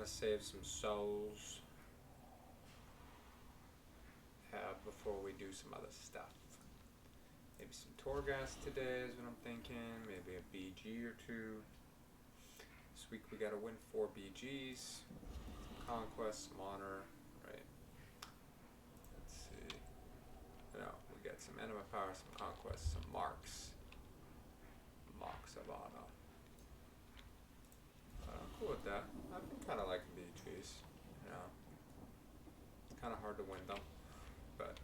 to save some souls before we do some other stuff. Maybe some Torghast today is what I'm thinking. Maybe a BG or two. This week we gotta win 4 BGs. Some conquest, some honor, right? Let's see. No, we got some enema power, some conquest, some marks. Marks of honor. I'm cool with that. I've been kind of liking BGs. You know, it's kind of hard to win them, but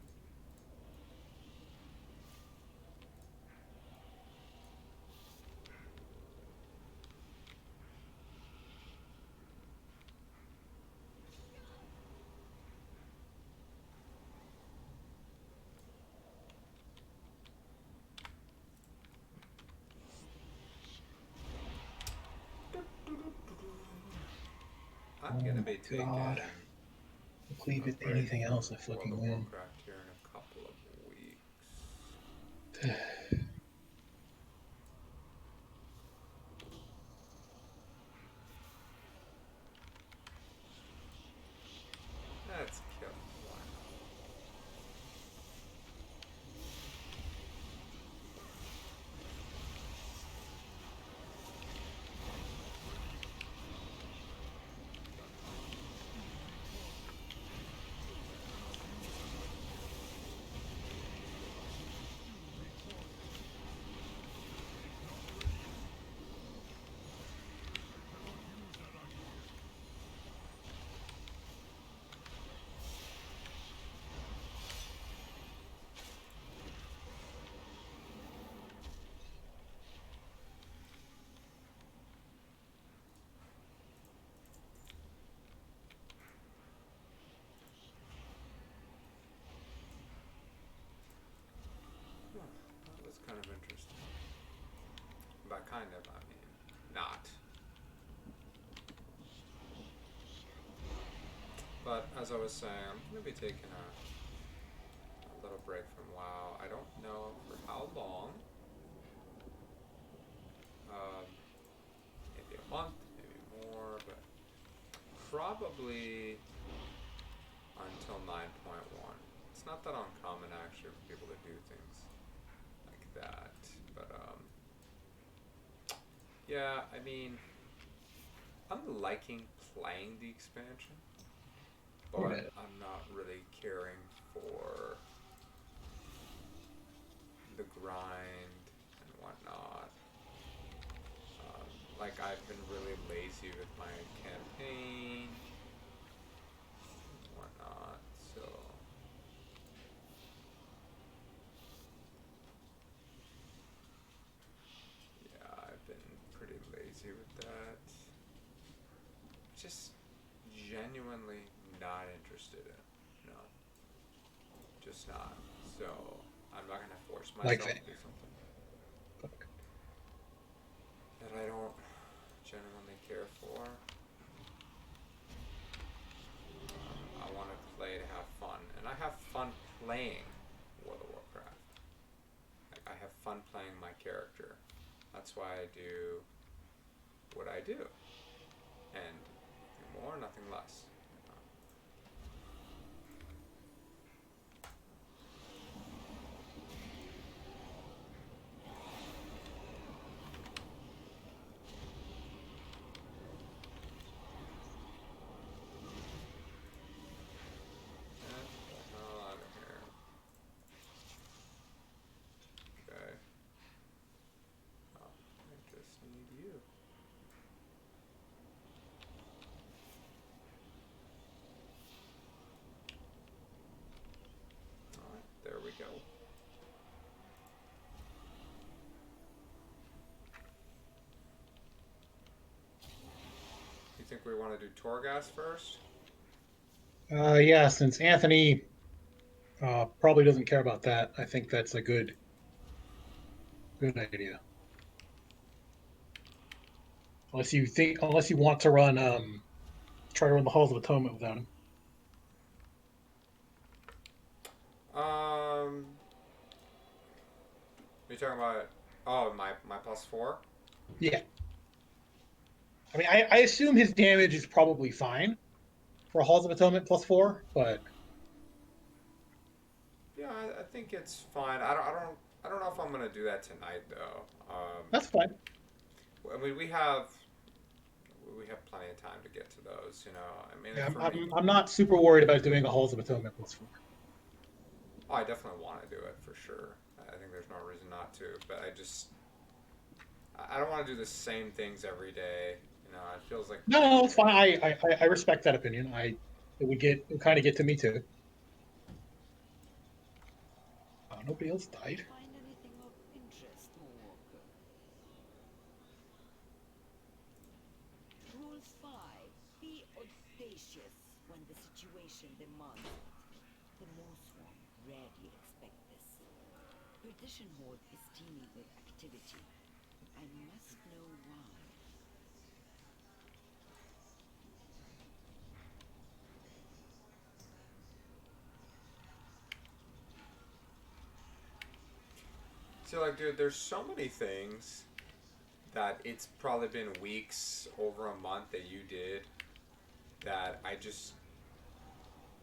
I'm gonna be taking God. If we leave it anything else, I fucking World of win. Warcraft here in a couple of weeks. Let's kill one. That was kind of interesting. By kind of, I mean not. But as I was saying, I'm gonna be taking a little break from WoW. I don't know for how long. Maybe a month, maybe more, but probably until 9.1. It's not that uncommon actually for people to do things like that, but yeah, I mean, I'm liking playing the expansion, but I'm not really caring for the grind and whatnot. Like I've been really lazy with my campaign and whatnot, so yeah, I've been pretty lazy with that. Just genuinely not interested in, no, just not. So I'm not gonna force Like myself that. to do something that I don't genuinely care for. I want to play to have fun, and I have fun playing World of Warcraft. Like I have fun playing my character. That's why I do what I do, and nothing more, nothing less. Get the hell out of here. Okay. Oh, I just need you. Alright, there we go. You think we want to do Torghast first? Yeah, since Anthony probably doesn't care about that, I think that's a good idea. Unless you want to run, try to run the Halls of Atonement without him. Um, are you talking about? Oh, my +4. Yeah, I mean, I assume his damage is probably fine for Halls of Atonement +4, but Yeah, I think it's fine. I don't know if I'm gonna do that tonight though. that's fine. I mean, we have plenty of time to get to those. You know, I mean, Yeah, for me, I'm not super worried about doing a Halls of Atonement +4. oh, I definitely want to do it for sure. I think there's no reason not to, but I don't want to do the same things every day. You know, it feels like No, it's fine. I respect that opinion. It would kind of get to me too. Nobody else died. Find anything of interest, Walker? Rule 5. Be audacious when the situation demands it. The Moor Swarm rarely expect this. Perdition Horde is teeming with activity. I must know why. so like, dude, there's so many things that it's probably been weeks, over a month that you did that I just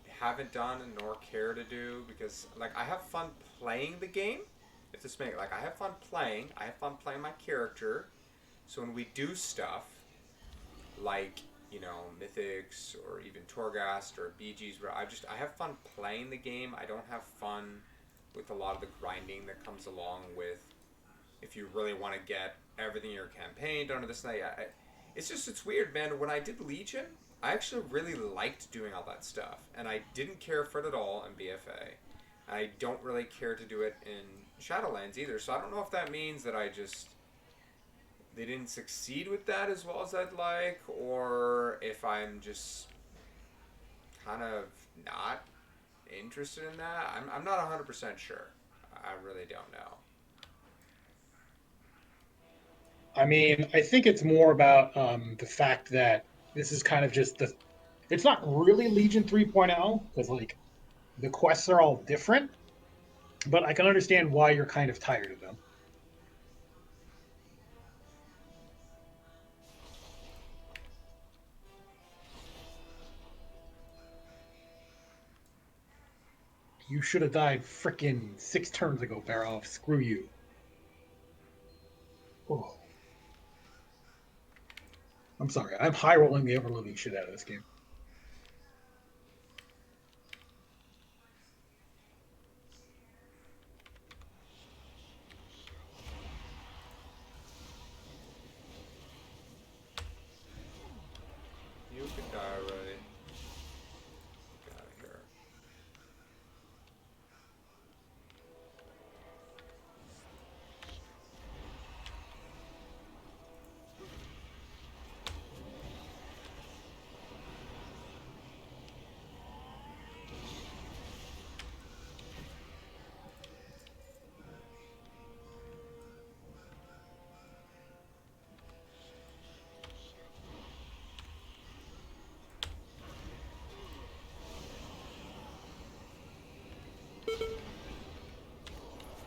haven't done nor care to do because like I have fun playing the game. If this make like I have fun playing my character. So when we do stuff like you know mythics or even Torghast or BGs, where I have fun playing the game. I don't have fun with a lot of the grinding that comes along with if you really want to get everything in your campaign done or this and that. It's weird, man. When I did Legion, I actually really liked doing all that stuff, and I didn't care for it at all in BFA. I don't really care to do it in Shadowlands either. So I don't know if that means that I just they didn't succeed with that as well as I'd like, or if I'm just kind of not interested in that. I'm not 100% sure. I really don't know. I mean, I think it's more about the fact that this is kind of just the. It's not really Legion 3.0 because like the quests are all different, but I can understand why you're kind of tired of them. You should have died frickin' 6 turns ago, Barov. Screw you. Oh, I'm sorry. I'm high rolling the ever living shit out of this game. You can die already. Get out of here.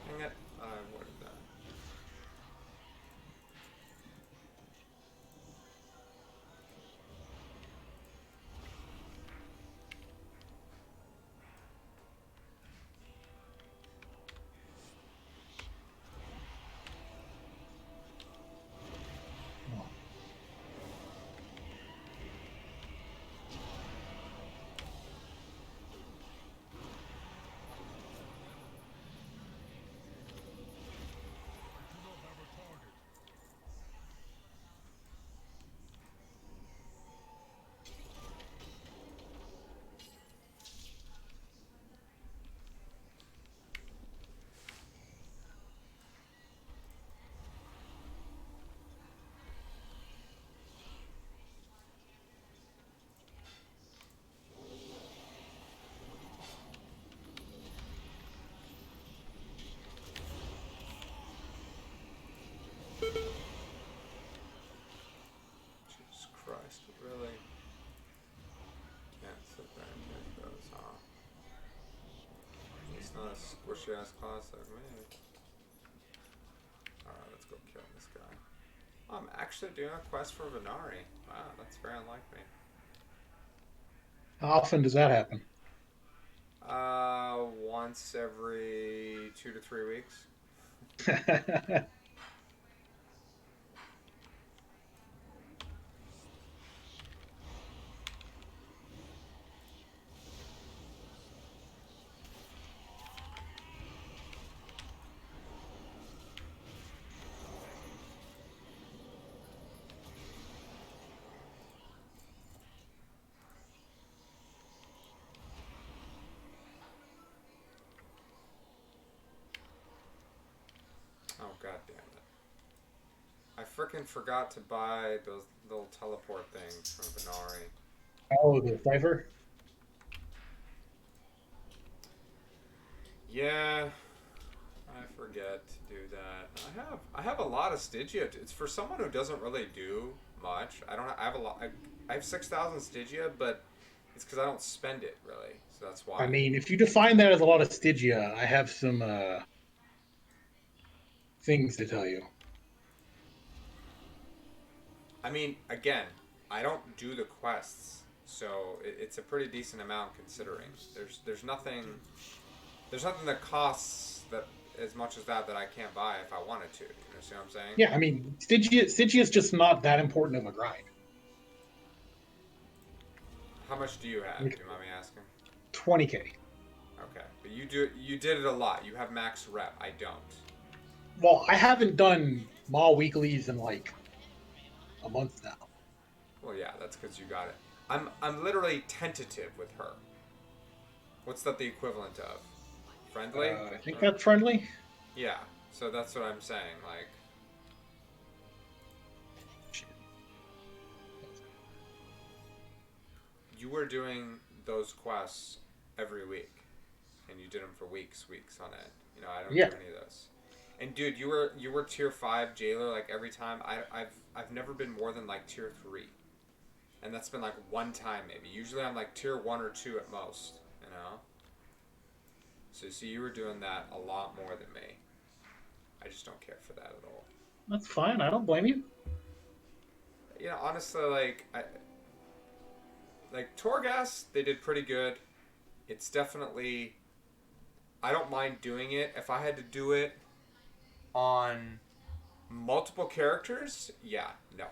Dang it. I avoided that. Oh. Jesus Christ, really? Can't sit there and take those, huh? At least not a squishy ass class like me. Alright, let's go kill this guy. I'm actually doing a quest for Venari. Wow, that's very unlike me. How often does that happen? Once every 2 to 3 weeks. Oh god damn it! I freaking forgot to buy those little teleport things from Venari. Oh, the cipher? Yeah, I forget to do that. I have a lot of Stygia. It's for someone who doesn't really do much. I don't. I have a lot. I have 6,000 Stygia, but it's because I don't spend it really. So that's I why. mean, if you define that as a lot of Stygia, I have some things to tell you. I mean, again, I don't do the quests, so it's a pretty decent amount considering. There's nothing that costs that as much as that I can't buy if I wanted to. You know, see what I'm saying? Yeah, I mean, Stygia is just not that important of a grind. How much do you have? Like Do you mind me asking? 20K. Okay, but you did it a lot. You have max rep. I don't. Well, I haven't done mall weeklies in like a month now. Well, yeah, that's because you got it. I'm literally tentative with her. What's that the equivalent of? Friendly? I think Or, that's friendly. yeah. So that's what I'm saying. Like, you were doing those quests every week, and you did them for weeks on end. You know, I don't do Yeah. any of those. And dude, you were tier 5 jailer like every time. I've never been more than like tier 3, and that's been like one time maybe. Usually I'm like tier 1 or 2 at most. You know. So see, you were doing that a lot more than me. I just don't care for that at all. That's fine. I don't blame you. You know, honestly, like Torghast, they did pretty good. It's definitely I don't mind doing it. If I had to do it on multiple characters, yeah, no.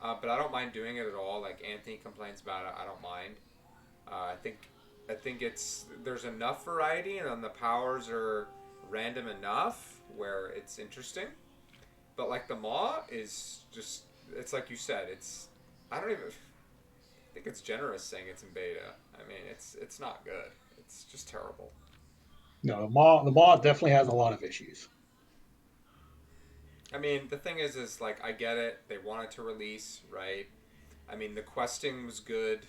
But I don't mind doing it at all. Like Anthony complains about it, I don't mind. I think it's there's enough variety, and then the powers are random enough where it's interesting. But like the Maw is just it's like you said. I don't even think it's generous saying it's in beta. I mean, it's not good. It's just terrible. No, the mall definitely has a lot of issues. I mean, the thing is like I get it. They wanted to release, right? I mean, the questing was good.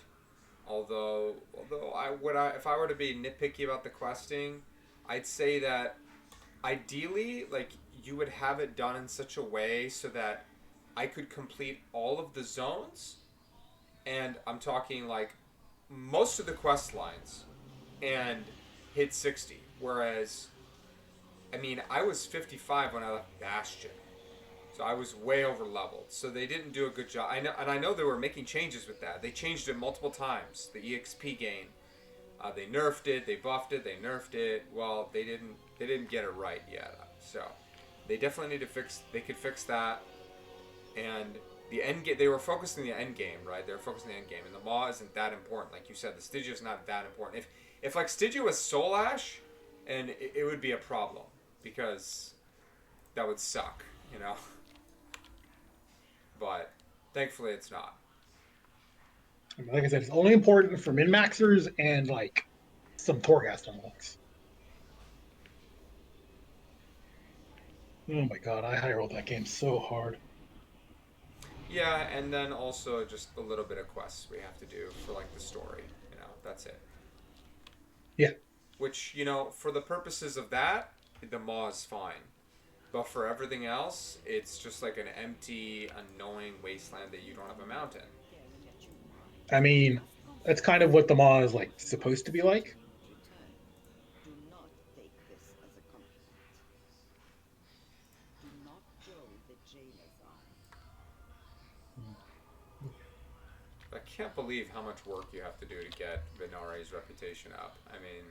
Although if I were to be nitpicky about the questing, I'd say that ideally, like you would have it done in such a way so that I could complete all of the zones, and I'm talking like most of the quest lines, and hit 60. Whereas, I mean, I was 55 when I left Bastion. So I was way over leveled. So they didn't do a good job. I know they were making changes with that. They changed it multiple times. The EXP gain, they nerfed it, they buffed it, they nerfed it. Well, they didn't get it right yet. So they definitely need to fix. They could fix that. And the end game, they were focusing the end game, right? They were focusing the end game, and the Maw isn't that important. Like you said, the Stygia is not that important. If like Stygia was Soul Ash, and it would be a problem because that would suck, you know. But thankfully, it's not. I mean, like I said, it's only important for min maxers and like some Torghast unlocks. Oh my god, I high rolled that game so hard. Yeah, and then also just a little bit of quests we have to do for like the story. You know, that's it. Yeah, Which for the purposes of that, the Maw is fine. But for everything else, it's just like an empty, annoying wasteland that you don't have a mountain. I mean, that's kind of what the mall is like supposed to be like. Do not take this as a compliment. Do not grow the jailer's eye. can't believe how much work you have to do to get Venari's reputation up. I mean,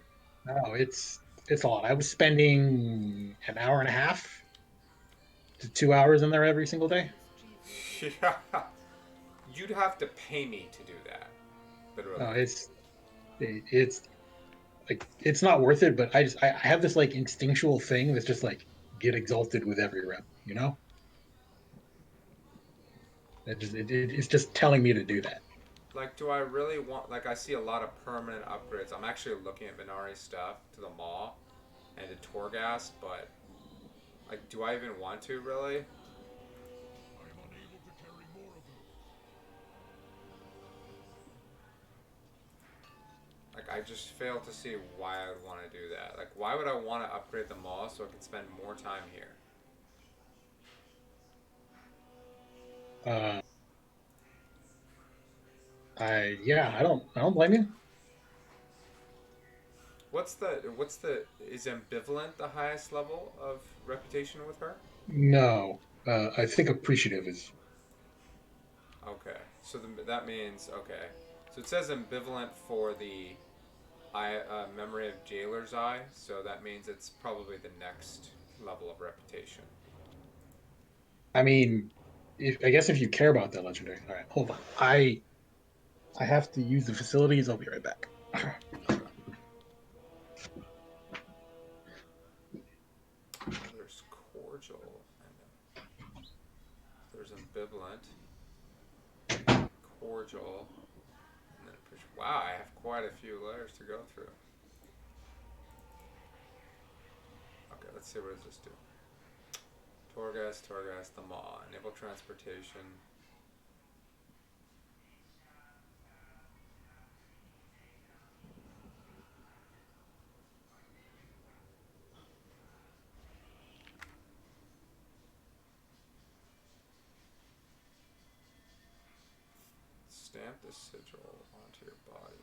No, it's a lot. I was spending an hour and a half to 2 hours in there every single day. yeah, you'd have to pay me to do that, No, literally. it's like it's not worth it. But I have this like instinctual thing that's just like get exalted with every rep. You know, it's just telling me to do that. Like, do I really want? Like, I see a lot of permanent upgrades. I'm actually looking at Venari's stuff to the Maw and to Torghast, but like, do I even want to really? Like, I just fail to see why I would want to do that. Like, why would I want to upgrade the Maw so I can spend more time here? Uh, I don't blame you. What's the is ambivalent the highest level of reputation with her? No, I think appreciative is. Okay, so that means okay. So it says ambivalent for the memory of Jailer's Eye, so that means it's probably the next level of reputation. I mean, I guess if you care about that legendary. All right, hold on. I have to use the facilities. I'll be right back. Okay. Well, there's cordial, and there's ambivalent, cordial, and then wow, I have quite a few layers to go through. Okay, let's see what does this do. Torghast, the Maw, enable transportation. Stamp the sigil onto your body.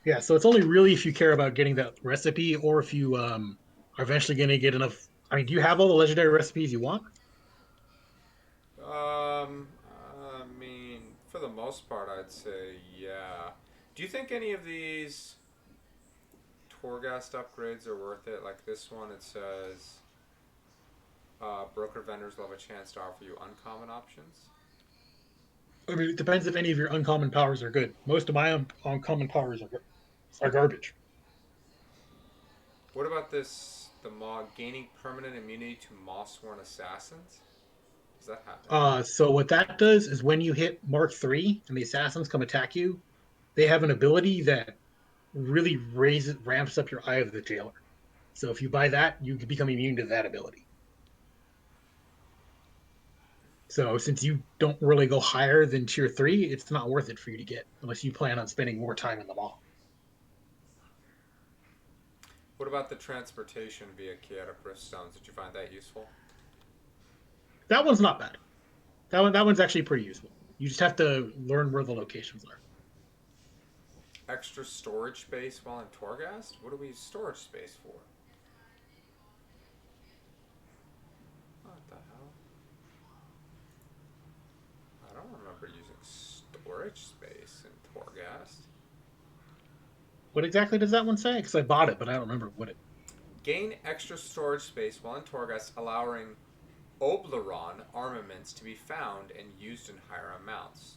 Yeah, so it's only really if you care about getting that recipe, or if you are eventually going to get enough. I mean, do you have all the legendary recipes you want? I mean, for the most part, I'd say yeah. Do you think any of these Torghast upgrades are worth it? Like this one, it says broker vendors will have a chance to offer you uncommon options. I mean, it depends if any of your uncommon powers are good. Most of my uncommon powers are garbage. What about this? The Maw gaining permanent immunity to Maw-sworn assassins. Does that happen? So what that does is when you hit Mark 3 and the assassins come attack you, they have an ability that really ramps up your Eye of the Jailer. So if you buy that, you can become immune to that ability. So since you don't really go higher than tier 3, it's not worth it for you to get unless you plan on spending more time in the mall. What about the transportation via chaotic rift stones? Did you find that useful? That one's not bad. That one's actually pretty useful. You just have to learn where the locations are. Extra storage space while in Torghast? What do we use storage space for? What the hell? I don't remember using storage space in Torghast. What exactly does that one say? Because I bought it, but I don't remember what it. Gain extra storage space while in Torghast, allowing Obleron armaments to be found and used in higher amounts.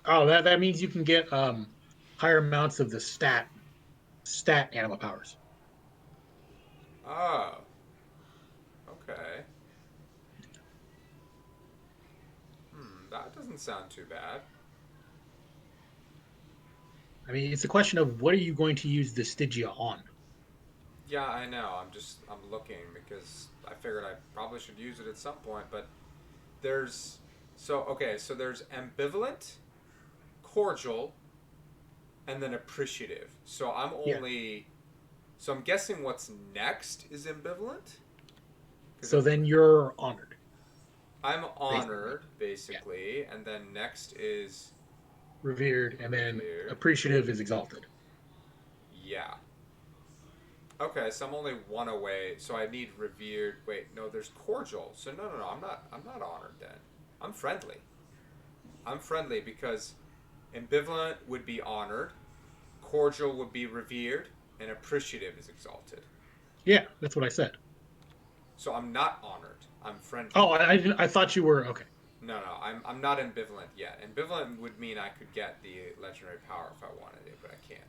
Oh, that means you can get higher amounts of the stat animal powers. Oh, okay. That doesn't sound too bad. I mean, it's a question of what are you going to use the Stygia on? Yeah, I know. I'm looking because I figured I probably should use it at some point, but there's so there's ambivalent, cordial, and then appreciative. Yeah. So I'm guessing what's next is ambivalent because So then you're honored, I'm basically. honored Yeah. basically, and then next is Revered, and then revered. appreciative is exalted. Yeah. Okay, so I'm only one away. So I need revered. Wait, no, there's cordial. So no. I'm not honored then. I'm friendly. I'm friendly because ambivalent would be honored, cordial would be revered, and appreciative is exalted. Yeah, that's what I said. So I'm not honored. I'm friendly. Oh, I didn't. I thought you were okay. No. I'm not ambivalent yet. Ambivalent would mean I could get the legendary power if I wanted it, but I can't.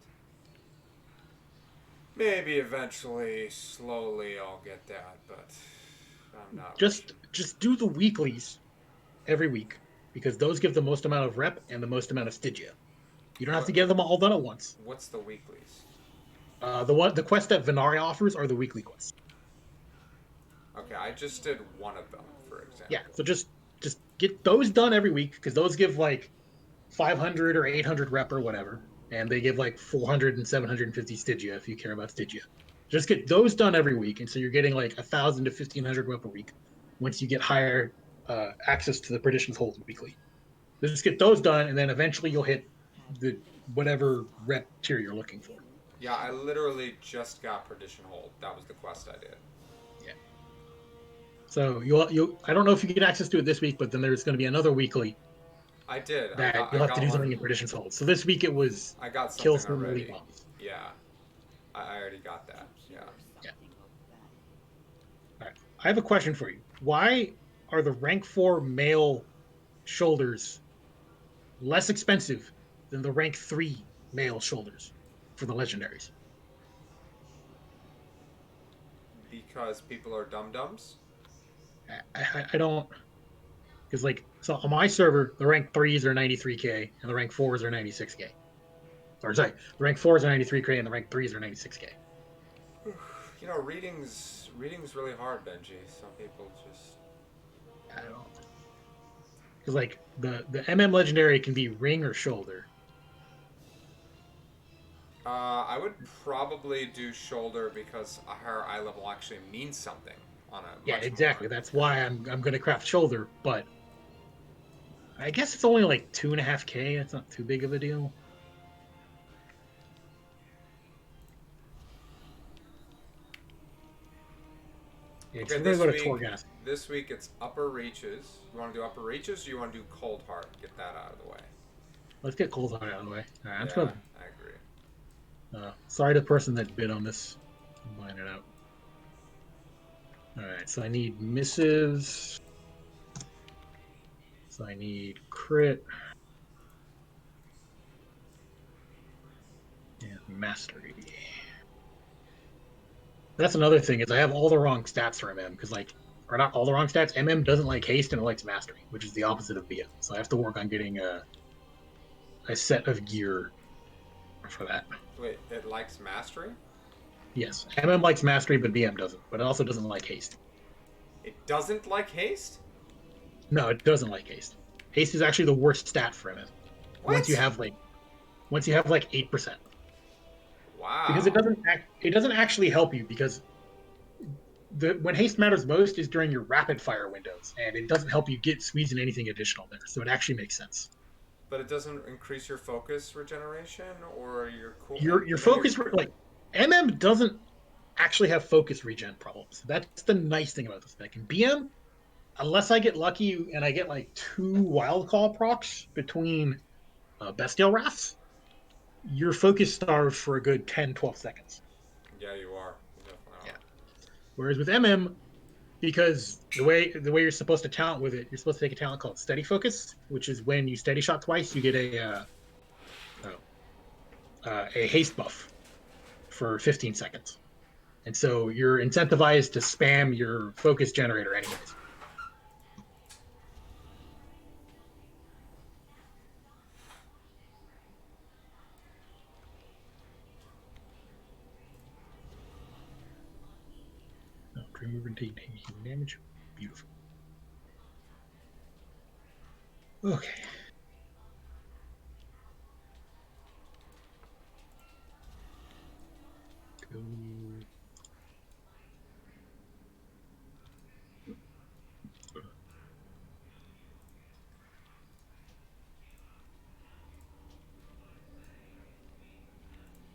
Maybe eventually, slowly, I'll get that, but I'm not rushing. Just do the weeklies every week because those give the most amount of rep and the most amount of Stygia. You don't have to What? get them all done at once. What's the weeklies? The quest that Venari offers are the weekly quests. Okay, I just did one of them, for Yeah, example. so just get those done every week because those give like 500 or 800 rep or whatever, and they give like 400 and 750 Stygia if you care about Stygia. Just get those done every week, and so you're getting like 1,000 to 1,500 rep a week once you get higher access to the Perdition's Hold weekly. Just get those done, and then eventually you'll hit the whatever rep tier you're looking for. Yeah, I literally just got Perdition Hold. That was the quest I did. Yeah. So you I don't know if you get access to it this week, but then there's going to be another weekly I did. that I you'll have to got do one. something in Perdition's Hold. So this week it was I got kill something some elite already. mobs. Yeah, I already got that. Yeah. Yeah. All right. I have a question for you. Why are the rank 4 male shoulders less expensive than the rank 3 male shoulders for the legendaries? Because people are dum dums. I don't, because like, so on my server, the rank 3s are 93k and the rank 4s are 96k. Or sorry, the rank 4s are 93k and the rank 3s are 96k. You know, reading's really hard, Benji. Some people just. I don't, because like the MM legendary can be ring or shoulder. I would probably do shoulder because a higher eye level actually means something on a Yeah, much more. exactly. That's Yeah. why I'm gonna craft shoulder, but I guess it's only like 2.5k. That's not too big of a deal. Yeah, because Okay, we're gonna go to Torghast. this week it's upper reaches. You want to do upper reaches, or you want to do cold heart? Get that out of the way. Let's get Cold Heart out of the way. All right, I'm just Yeah, gonna. I agree. Sorry to the person that bid on this. I'm buying it out. All right, so I need missives. So I need crit and mastery. That's another thing is I have all the wrong stats for MM because like, or not all the wrong stats. MM doesn't like haste and it likes mastery, which is the opposite of BM. So I have to work on getting a set of gear for that. Wait, it likes mastery? Yes, MM likes mastery, but BM doesn't. But it also doesn't like haste. It doesn't like haste? No, it doesn't like haste. Haste is actually the worst stat for MM. Once you What? have like once you have like 8%. Because Wow. it doesn't actually help you because the when haste matters most is during your rapid fire windows, and it doesn't help you get squeezing anything additional there. So it actually makes sense. But it doesn't increase your focus regeneration or your cool. Your And then your. focus like MM doesn't actually have focus regen problems. That's the nice thing about this deck. In BM, unless I get lucky and I get like 2 Wildcall procs between Bestial Wraths, your focus starves for a good 10, 12 seconds. Yeah, you are. You definitely Yeah. are. Whereas with MM, because the way you're supposed to talent with it, you're supposed to take a talent called Steady Focus, which is when you steady shot twice, you get oh, a haste buff for 15 seconds. And so you're incentivized to spam your focus generator anyways. Oh, remove and take healing damage. Beautiful. Okay. Go.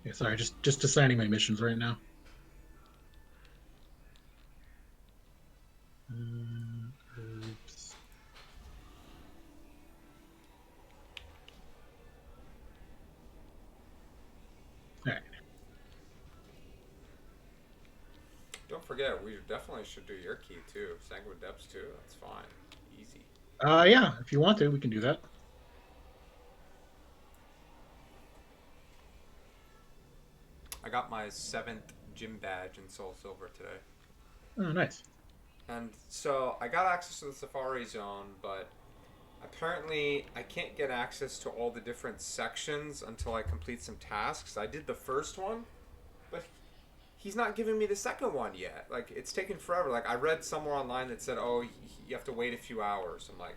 Yeah, sorry, just assigning my missions right now. forget, we definitely should do your key too. Sanguine Depths too. That's fine. Easy. Yeah, if you want to, we can do that. I got my 7th gym badge in Soul Silver today. Oh, nice. And so I got access to the Safari Zone, but apparently I can't get access to all the different sections until I complete some tasks. I did the first one, but he's not giving me the second one yet. Like, it's taken forever. Like, I read somewhere online that said, oh, you have to wait a few hours. I'm like,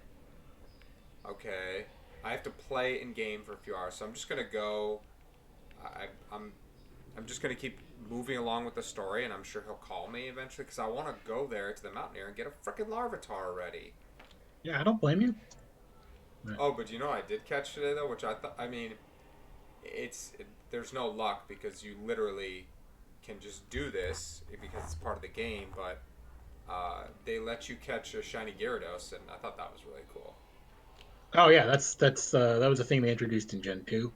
okay. I have to play in game for a few hours, so I'm just gonna go. I'm I'm just gonna keep moving along with the story, and I'm sure he'll call me eventually because I want to go there to the Mountaineer and get a freaking Larvitar ready. Yeah, I don't blame you. Right. Oh, but you know what I did catch today though, which I thought. I mean, there's no luck because you literally can just do this because it's part of the game, but they let you catch a shiny Gyarados, and I thought that was really cool. Oh yeah, that was a thing they introduced in Gen 2.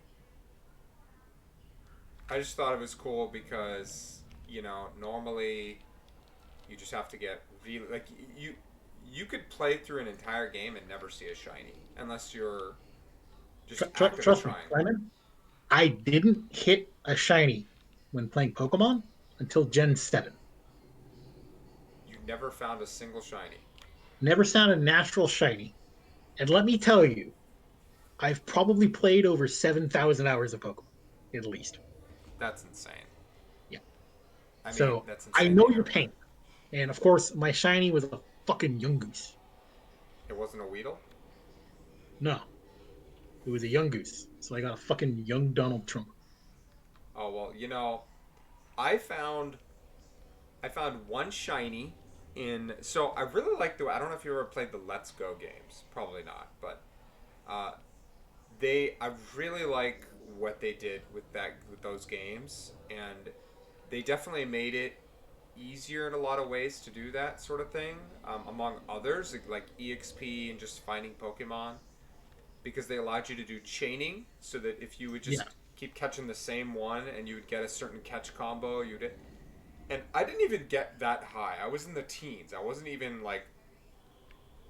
I just thought it was cool because normally you just have to get really like you could play through an entire game and never see a shiny unless you're just actively Trust me, trying. Simon. I didn't hit a shiny when playing Pokemon until Gen 7. You never found a single shiny. Never found a natural shiny. And let me tell you, I've probably played over 7,000 hours of Pokemon, at least. That's insane. Yeah. I mean, So that's I insane know to your hear. pain. And of course, my shiny was a fucking Yungoos. It wasn't a Weedle? No, it was a Yungoos. So I got a fucking young Donald Trump. Oh well, I found I found one shiny in. So I really like the. I don't know if you ever played the Let's Go games. Probably not, but uh, I really like what they did with those games, and they definitely made it easier in a lot of ways to do that sort of thing. Among others, like EXP and just finding Pokemon, because they allowed you to do chaining, so that if you would Yeah. just keep catching the same one and you would get a certain catch combo, and I didn't even get that high. I was in the teens. I wasn't even like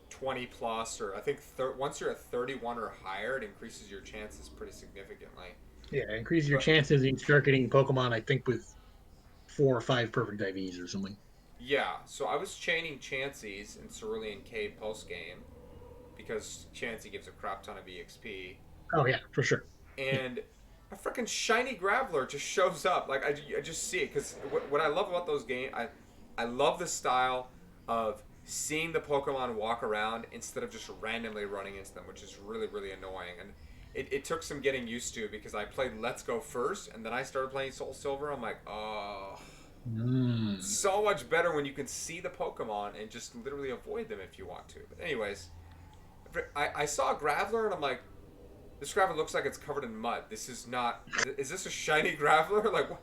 20 plus, or I think once you're at 31 or higher, it increases your chances pretty significantly. Yeah, increase your But chances in start getting Pokemon, I think, with 4 or 5 perfect IVs or something. yeah, so I was chaining Chanseys in Cerulean Cave post game because Chansey gives a crap ton of EXP, Oh, yeah, for sure. Yeah. and a freaking shiny Graveler just shows up. Like I just see it because what I love about those games, I love the style of seeing the Pokemon walk around instead of just randomly running into them, which is really really annoying. And it took some getting used to because I played Let's Go first, and then I started playing Soul Silver. I'm like, oh, Mm. so much better when you can see the Pokemon and just literally avoid them if you want to. But anyways, I saw a Graveler and I'm like, this Graveler looks like it's covered in mud. This is not. Is this a shiny Graveler? Like, what?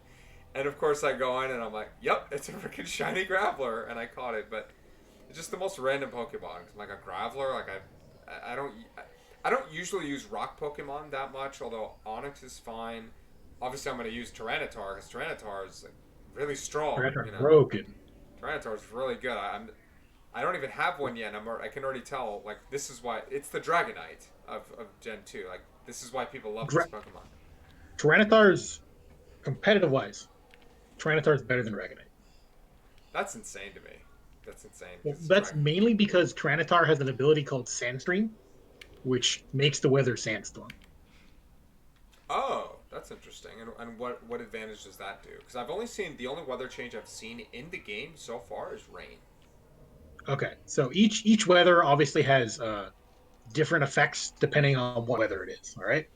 And of course I go in and I'm like, yep, it's a freaking shiny Graveler, and I caught it. But it's just the most random Pokemon. Like a Graveler, like I don't usually use Rock Pokemon that much. Although Onix is fine. Obviously, I'm going to use Tyranitar because Tyranitar is like really strong. Threats are broken. Tyranitar is really good. I don't even have one yet. I can already tell. Like, this is why it's the Dragonite of Gen 2. Like, this is why people love this Pokemon. Tyranitar's competitive wise, Tyranitar's better than Dragonite. That's insane to me. That's insane. Well, that's mainly because Tyranitar has an ability called Sandstream, which makes the weather sandstorm. Oh, that's interesting. And what advantage does that do? Because I've only seen the only weather change I've seen in the game so far is rain. Okay, so each weather obviously has different effects depending on what weather it is. All right.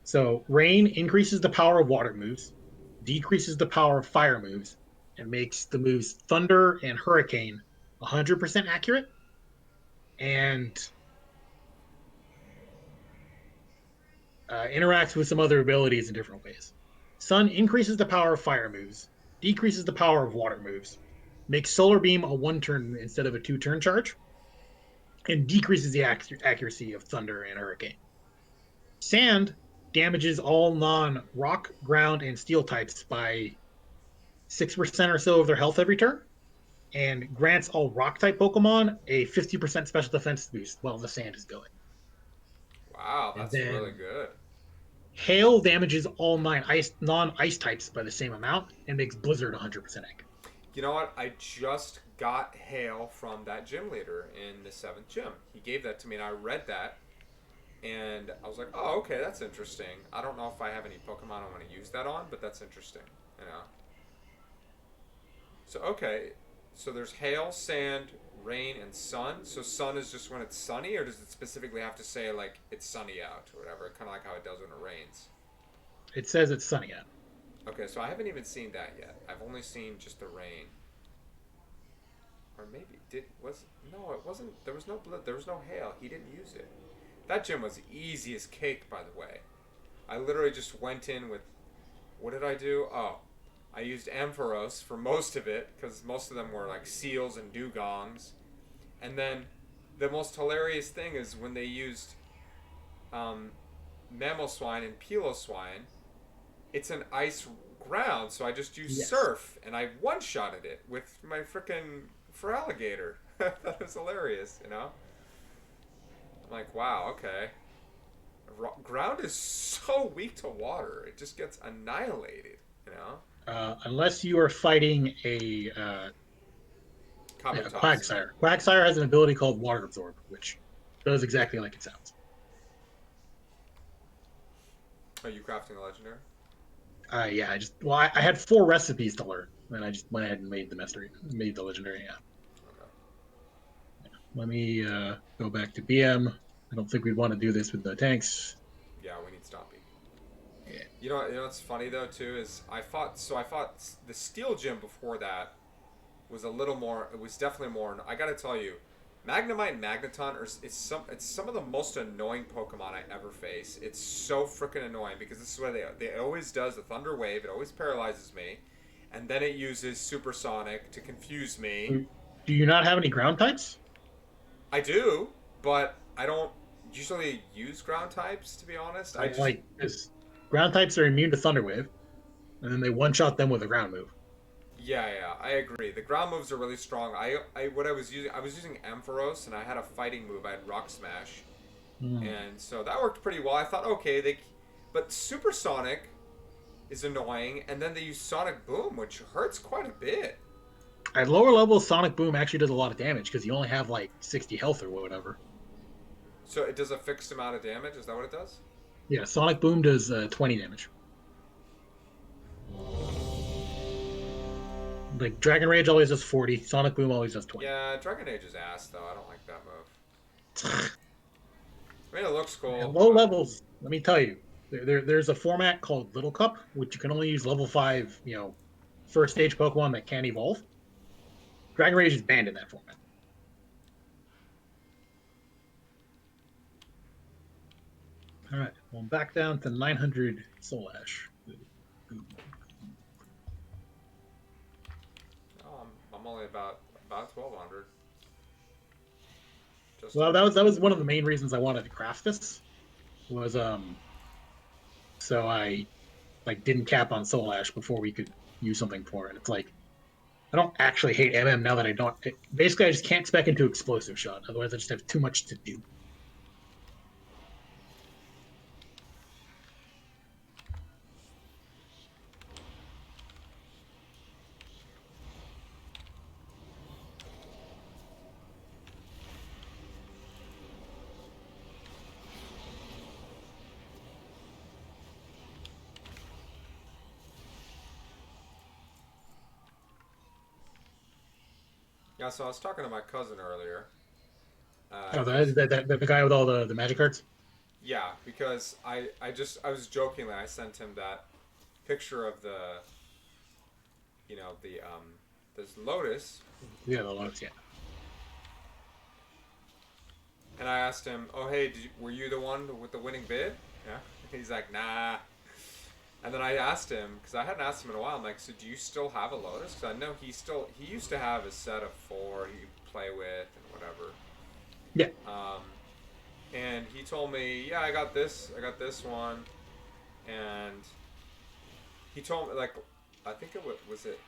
So rain increases the power of water moves, decreases the power of fire moves, and makes the moves thunder and hurricane 100% accurate. And interacts with some other abilities in different ways. Sun increases the power of fire moves, decreases the power of water moves, makes Solar Beam a 1-turn instead of a 2-turn charge, and decreases the accuracy of Thunder and Hurricane. Sand damages all non-rock, ground, and steel types by 6% or so of their health every turn, and grants all rock type Pokemon a 50% special defense boost while the sand is going. Wow, And that's really then good. hail damages all non-ice types by the same amount and makes Blizzard 100% accurate. You know what? I just got hail from that gym leader in the 7th gym. He gave that to me, and I read that, and I was like, oh, okay, that's interesting. I don't know if I have any Pokemon I want to use that on, but that's interesting, you know? So, okay, so there's hail, sand, rain, and sun. So sun is just when it's sunny, or does it specifically have to say, like, it's sunny out or whatever? Kind of like how it does when it rains. It says it's sunny out. Okay, so I haven't even seen that yet. I've only seen just the rain. Or maybe did was no, it wasn't. There was no blood. There was no hail. He didn't use it. That gym was easy as cake, by the way. I literally just went in with. What did I do? Oh, I used Ampharos for most of it because most of them were like seals and dugongs, and then the most hilarious thing is when they used um, Mamoswine and Piloswine. It's an ice ground, so I just used Yes. surf and I one-shotted it with my freaking Feraligatr. That was hilarious, you know? I'm like, wow, okay. Ground is so weak to water. It just gets annihilated, you know? Unless you are fighting a Kabutops. Quagsire. Quagsire has an ability called Water Absorb, which does exactly like it sounds. Are you crafting a legendary? Yeah, I had 4 recipes to learn, and I just went ahead and made the legendary. Yeah. Okay. Let me go back to BM. I don't think we'd want to do this with the tanks. Yeah, we need Stompy. Yeah. You know what's funny though too is I fought the Steel Gym before that was a little more. It was definitely more. I gotta tell you, Magnemite and Magneton it's some of the most annoying Pokemon I ever face. It's so freaking annoying because this is what they always does the Thunder Wave. It always paralyzes me, and then it uses Supersonic to confuse me. Do you not have any ground types? I do, but I don't usually use ground types to be honest. I just Like this, ground types are immune to Thunder Wave, and then they one shot them with a ground move. yeah, I agree. The ground moves are really strong. What I was using Ampharos and I had a fighting move. I had Rock Smash. Hmm. And so that worked pretty well. I thought, okay, but Supersonic is annoying, and then they use Sonic Boom, which hurts quite a bit. At lower levels, Sonic Boom actually does a lot of damage because you only have like 60 health or whatever. So it does a fixed amount of damage. Is that what it does? Yeah, Sonic Boom does 20 damage. Like Dragon Rage always does 40. Sonic Boom always does 20. Yeah, Dragon Age is ass though. I don't like that move. I mean, it looks At cool. low levels, let me tell you, there's a format called Little Cup, which you can only use level 5, first stage Pokemon that can't evolve. Dragon Rage is banned in that format. All right, well, back down to 900 Soul Ash. Oh, I'm only about 1200. Just Well, under. that was one of the main reasons I wanted to craft this. Was so I like didn't cap on Soul Ash before we could use something for it. It's like I don't actually hate MM now that I don't. Basically, I just can't spec into Explosive Shot. Otherwise, I just have too much to do. Yeah, so I was talking to my cousin earlier. Oh, Because the guy with all the magic cards. yeah, because I was jokingly I sent him that picture of the this lotus, Yeah, the loads. Yeah. and I asked him, "Oh hey, were you the one with the winning bid?" Yeah, he's like, "Nah." And then I asked him because I hadn't asked him in a while. I'm like, "So do you still have a lotus?" Because I know he used to have a set of 4 he could play with and whatever. Yeah. Um, and he told me, "Yeah, I got this one," and he told me like, I think was it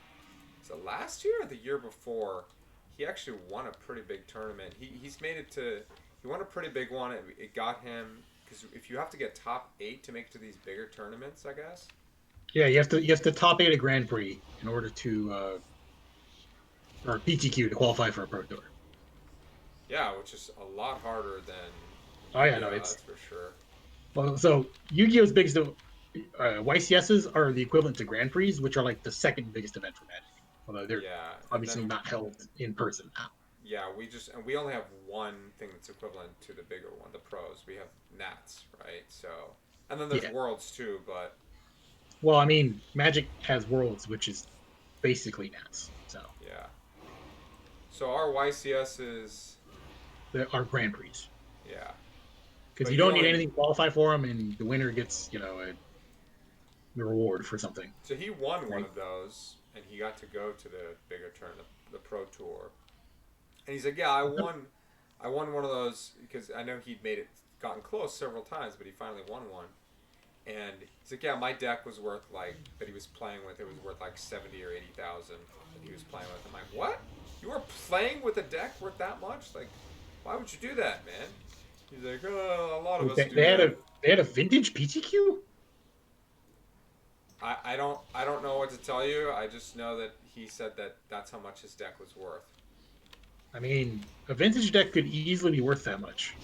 So last year or the year before, he actually won a pretty big tournament. He's made it to. He won a pretty big one. It got him because if you have to get top 8 to make it to these bigger tournaments, I guess. Yeah, you have to top 8 a Grand Prix in order to or PTQ to qualify for a Pro Tour. Yeah, which is a lot harder than Oh yeah, no, Yu-Gi-Oh, it's that's for sure. well. So Yu-Gi-Oh's biggest YCSs are the equivalent to Grand Prix, which are like the second biggest event for Magic, although they're Yeah, and obviously then not held in person. yeah, we only have one thing that's equivalent to the bigger one, the pros. We have Nats, right? So, and then there's Yeah. Worlds too, but Well, I mean, Magic has Worlds, which is basically Nats, so yeah. So our YCS is they are Grand Prix yeah, because but you he don't need only anything to qualify for them, and the winner gets a reward for something, so he won one right? of those, and he got to go to the bigger turn, the Pro Tour, and he's like, yeah, I won one of those because I know he'd made it, gotten close several times, but he finally won one. And he's like, yeah, my deck was worth like that he was playing with. It was worth like 70 or 80,000 that he was playing with. I'm like, what? You were playing with a deck worth that much? Like, why would you do that, man? He's like, oh, a lot of us They, do they had that. a they had a vintage PTQ. I don't know what to tell you. I just know that he said that that's how much his deck was worth. I mean, a vintage deck could easily be worth that much.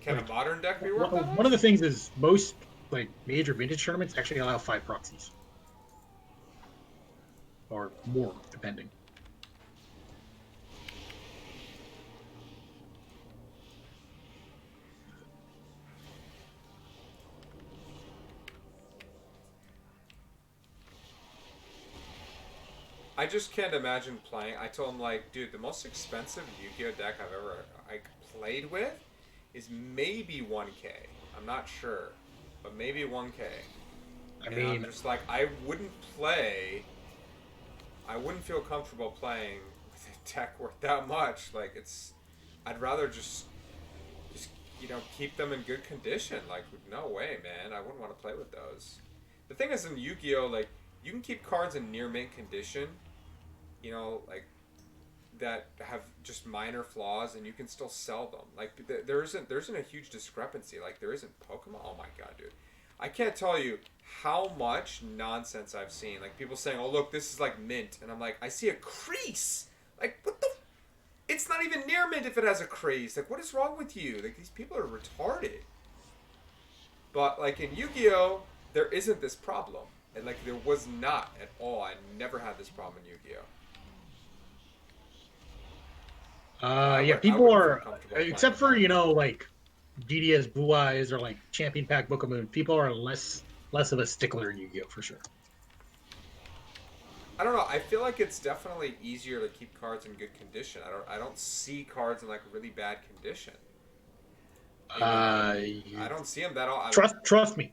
Can a Like modern deck be worth that one of much? the things is most like major vintage tournaments actually allow 5 proxies or more, depending. I just can't imagine playing. I told him like, dude, the most expensive Yu-Gi-Oh deck I've ever played with is maybe 1K. I'm not sure, but maybe 1K. I And I'm mean, just like, I wouldn't play. I wouldn't feel comfortable playing with a deck worth that much. Like it's, I'd rather just keep them in good condition. Like no way, man. I wouldn't want to play with those. The thing is in Yu-Gi-Oh, like you can keep cards in near mint condition. Like that have just minor flaws, and you can still sell them. Like there isn't a huge discrepancy. Like there isn't Pokemon. Oh my god, dude. I can't tell you how much nonsense I've seen. Like people saying, "Oh, look, this is like mint," and I'm like, I see a crease. Like what the? It's not even near mint if it has a crease. Like what is wrong with you? Like these people are retarded. But like in Yu-Gi-Oh, there isn't this problem, and like there was not at all. I never had this problem in Yu-Gi-Oh. So yeah, I people wouldn't feel are comfortable playing except with for them. like GDS Blue Eyes or like Champion Pack Book of Moon. People are less of a stickler in Yu-Gi-Oh for sure. I don't know. I feel like it's definitely easier to keep cards in good condition. I don't see cards in like really bad condition. Maybe Uh, I don't see them that all. trust me,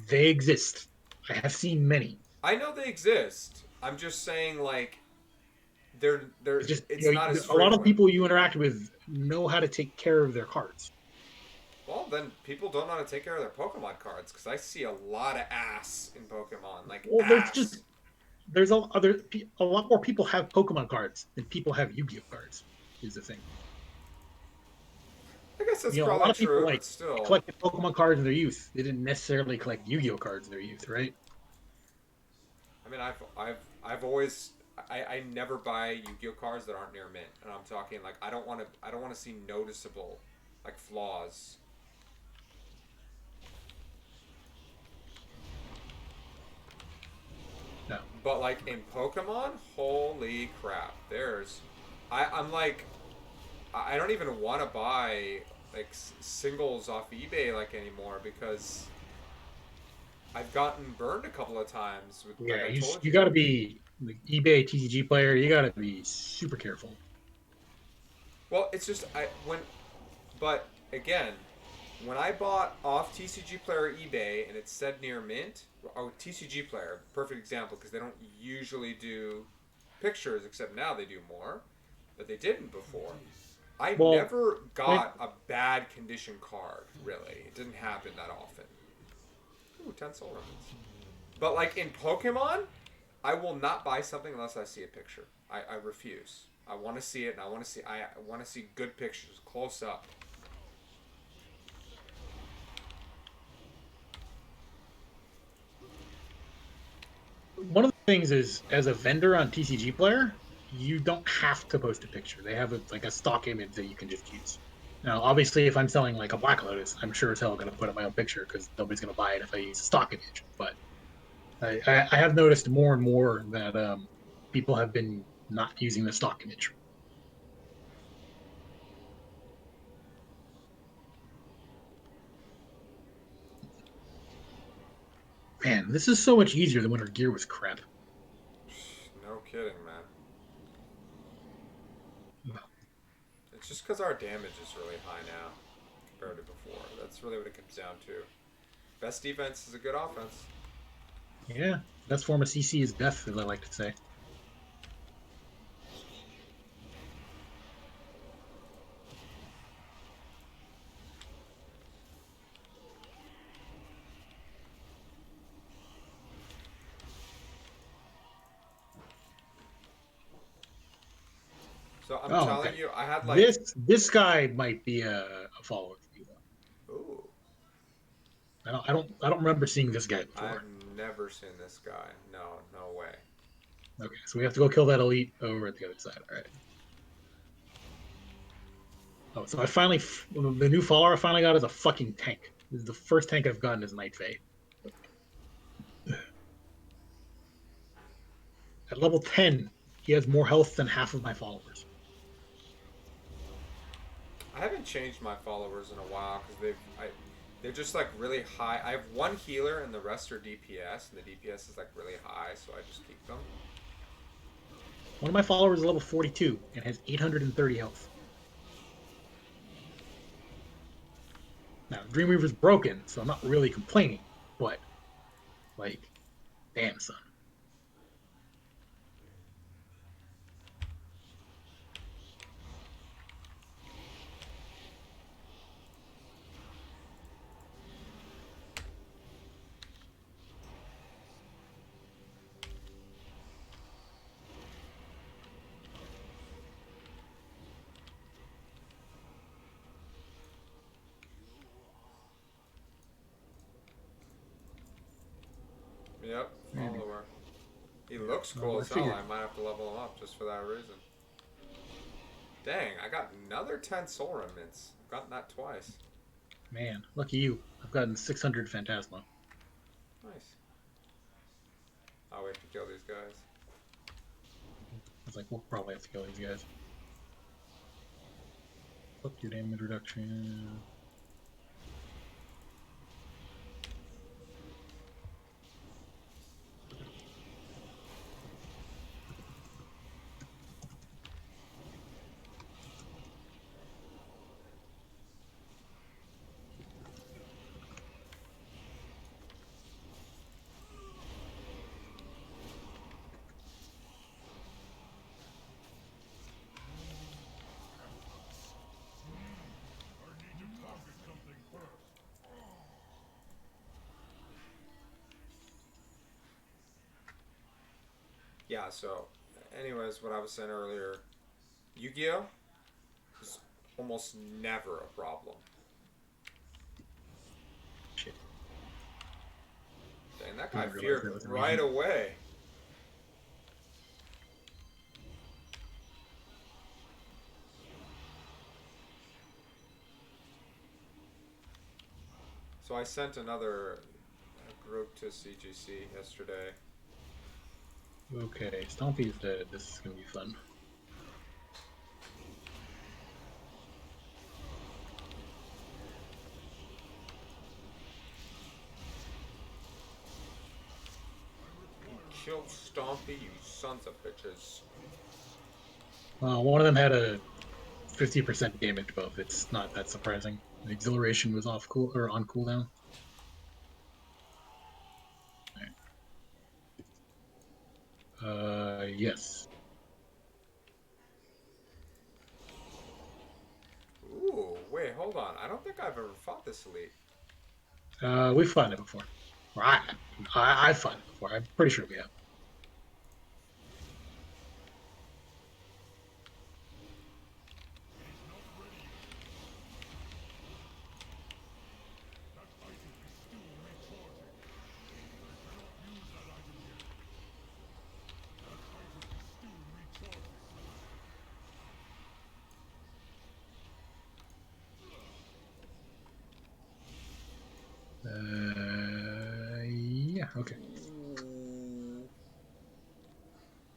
they exist. I have seen many. I know they exist. I'm just saying like they're It's just it's not as a lot of frequent. people you interact with know how to take care of their cards. Well, then people don't know how to take care of their Pokemon cards because I see a lot of ass in Pokemon, like Well, ass. there's a lot more people have Pokemon cards than people have Yu-Gi-Oh cards. Is the thing. I guess that's A lot probably of people true, like but still. collected Pokemon cards in their youth. They didn't necessarily collect Yu-Gi-Oh cards in their youth, right? I mean, I've always I never buy Yu-Gi-Oh cards that aren't near mint, and I'm talking like I don't want to see noticeable like flaws. No. But like in Pokemon, holy crap! I'm like, I don't even want to buy like singles off eBay like anymore because I've gotten burned a couple of times with like Yeah, I told you you. got to be like eBay TCG player. You got to be super careful. Well, it's just but again, when I bought off TCG Player eBay and it said near mint, oh TCG Player, perfect example because they don't usually do pictures except now they do more, but they didn't before. I Well, never when, got a bad condition card. Really, it didn't happen that often. Ooh, 10 soul remnants. But like in Pokemon, I will not buy something unless I see a picture. I refuse. I want to see it, and I want to see good pictures, close up. One of the things is, as a vendor on TCG Player, you don't have to post a picture. They have like a stock image that you can just use. Now, obviously, if I'm selling like a Black Lotus, I'm sure as hell going to put up my own picture because nobody's going to buy it if I use a stock image. But I have noticed more and more that people have been not using the stock image. Man, this is so much easier than when her gear was crap. No kidding, man. It's just because our damage is really high now compared to before. That's really what it comes down to. Best defense is a good offense. Yeah, best form of CC is death, as I like to say. So I'm Oh, telling okay. you, I had like, This guy might be a follower for you though. ooh, I don't remember seeing this guy I've before. never seen this guy. No, no way. Okay, so we have to go kill that elite over at the other side. All right. Oh, so I finally the new follower I finally got is a fucking tank. This is the first tank I've gotten as Night Fae. At level 10, he has more health than half of my followers. I haven't changed my followers in a while because they're just like really high. I have one healer and the rest are DPS, and the DPS is like really high, so I just keep them. One of my followers is level 42 and has 830 health. Now, Dreamweaver's broken, so I'm not really complaining, but, like, damn, son. Yep, Maybe. follower. He looks Well, cool I as hell. figured. I might have to level him up just for that reason. Dang, I got another 10 soul remnants. I've gotten that twice. Man, lucky you. I've gotten 600 Phantasma. Nice. I'll wait to kill these guys. I was like, we'll probably have to kill these guys. Fuck your damage reduction. Yeah, so, anyways, what I was saying earlier, Yu-Gi-Oh! Is almost never a problem. Shit. Dang, that I guy didn't realize feared that was a right reason. away. So I sent another group to CGC yesterday. Okay, Stompy is dead. This is gonna be fun. Kill Stompy, you sons of bitches. One of them had a 50% damage buff. It's not that surprising. The exhilaration was off cool or on cooldown. Yes. Ooh, wait, hold on. I don't think I've ever fought this elite. We've fought it before. Or I fought it before. I'm pretty sure we have. Okay. Ooh.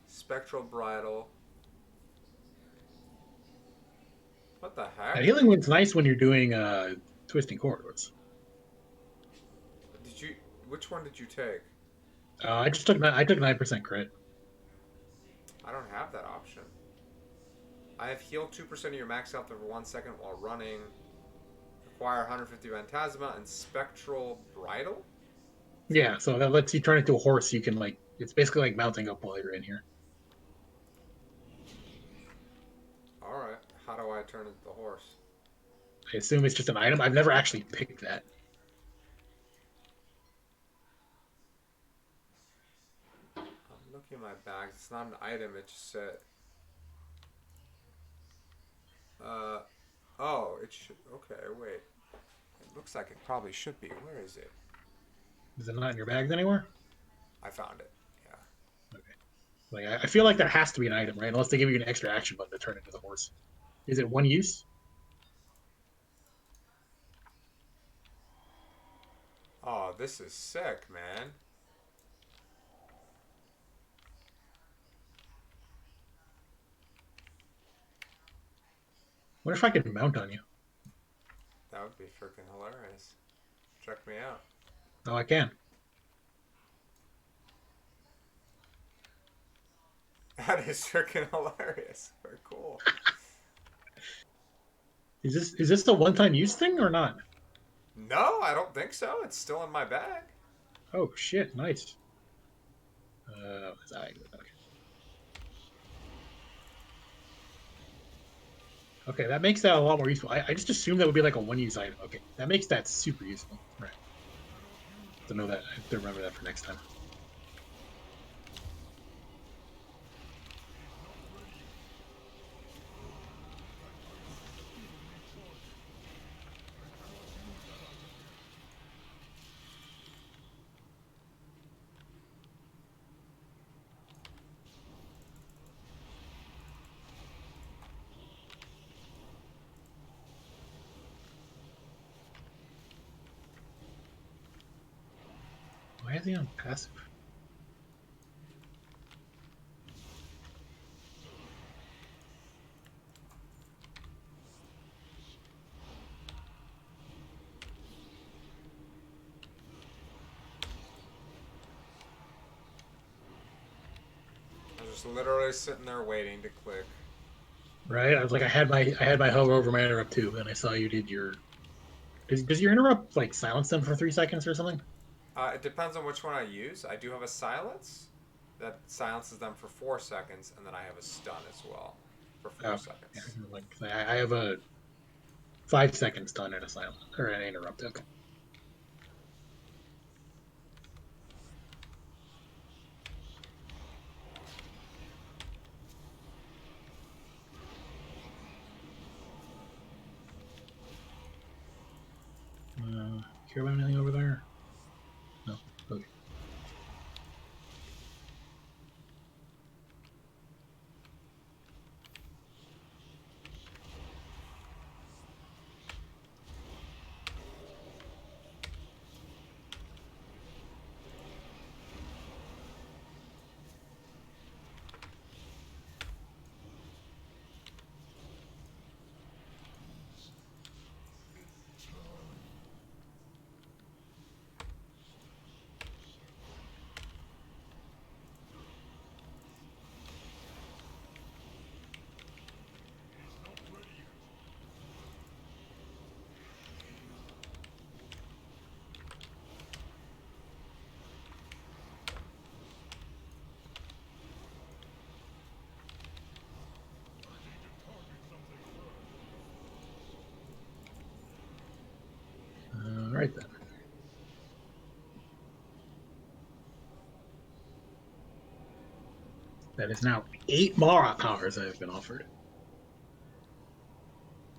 Spectral Bridle. What the That heck? healing wind's nice when you're doing twisting corridors. Did you? Which one did you take? I just took I took 9% crit. I don't have that option. I have healed 2% of your max health over 1 second while running. Acquire 150 Phantasma and Spectral Bridle? Yeah, so that lets you turn into a horse. You can like it's basically like mounting up while you're in here. Alright. How do I turn into the horse? I assume it's just an item. I've never actually picked that. I'm looking at my bag. It's not an item, it just said. Oh, it should. Okay, wait. It looks like it probably should be. Where is it? Is it not in your bags anywhere? I found it. Yeah. Okay. Like I feel like that has to be an item, right? Unless they give you an extra action button to turn into the horse. Is it one use? Oh, this is sick, man. What if I could mount on you? That would be freaking hilarious. Check me out. Oh, I can. That is freaking hilarious. Very cool. Is this a one-time use thing or not? No, I don't think so. It's still in my bag. Oh shit! Nice. Okay. Okay, that makes that a lot more useful. I just assumed that would be like a one-use item. Okay, that makes that super useful. Right. To know that, I have to remember that for next time. Why is he on passive? I was just literally sitting there waiting to click. Right? I was like, I had my hover over my interrupt too, and I saw you did your. Does your interrupt like silence them for 3 seconds or something? It depends on which one I use. I do have a silence that silences them for 4 seconds, and then I have a stun as well for 4 Oh, yeah, seconds. like I have a 5 second stun and a silent or an interrupt. Okay. Care about anything over there? No. Okay. All right then. That is now 8 Mara powers I have been offered.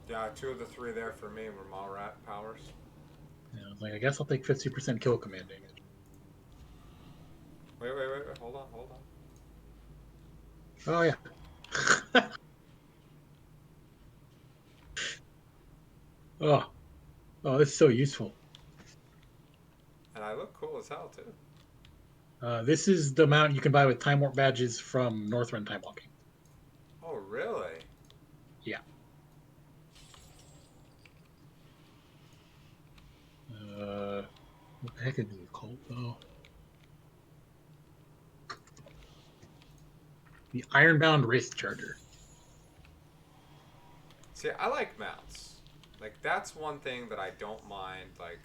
Yeah, 2 of the 3 there for me were Malrat powers. Yeah, I was like, I guess I'll take 50% kill command damage. Wait. Hold on. Oh yeah. oh, oh, this is so useful. And I look cool as hell, too. This is the mount you can buy with Time Warp badges from Northrend Time Walking. Oh, really? Yeah. What the heck is it called, though? The Ironbound Wrist Charger. See, I like mounts. Like, that's one thing that I don't mind. Like,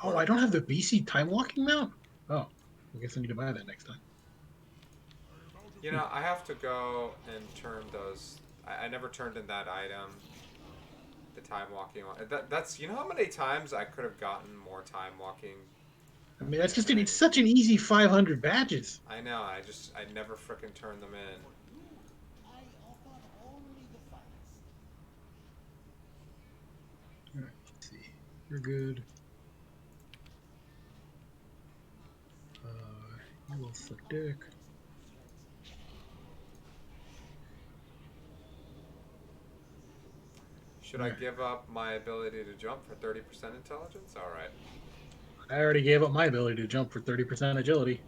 Oh, I don't have the BC Time Walking mount? Oh, I guess I need to buy that next time. you know, I have to go and turn those. I never turned in that item. The time walking one. That's, you know how many times I could have gotten more time walking. I mean, that's just it's such an easy 500 badges. I know. I never frickin' turned them in. All right, let's see. You're good. You will suck dick. Should I give up my ability to jump for 30% intelligence? All right. I already gave up my ability to jump for 30% agility.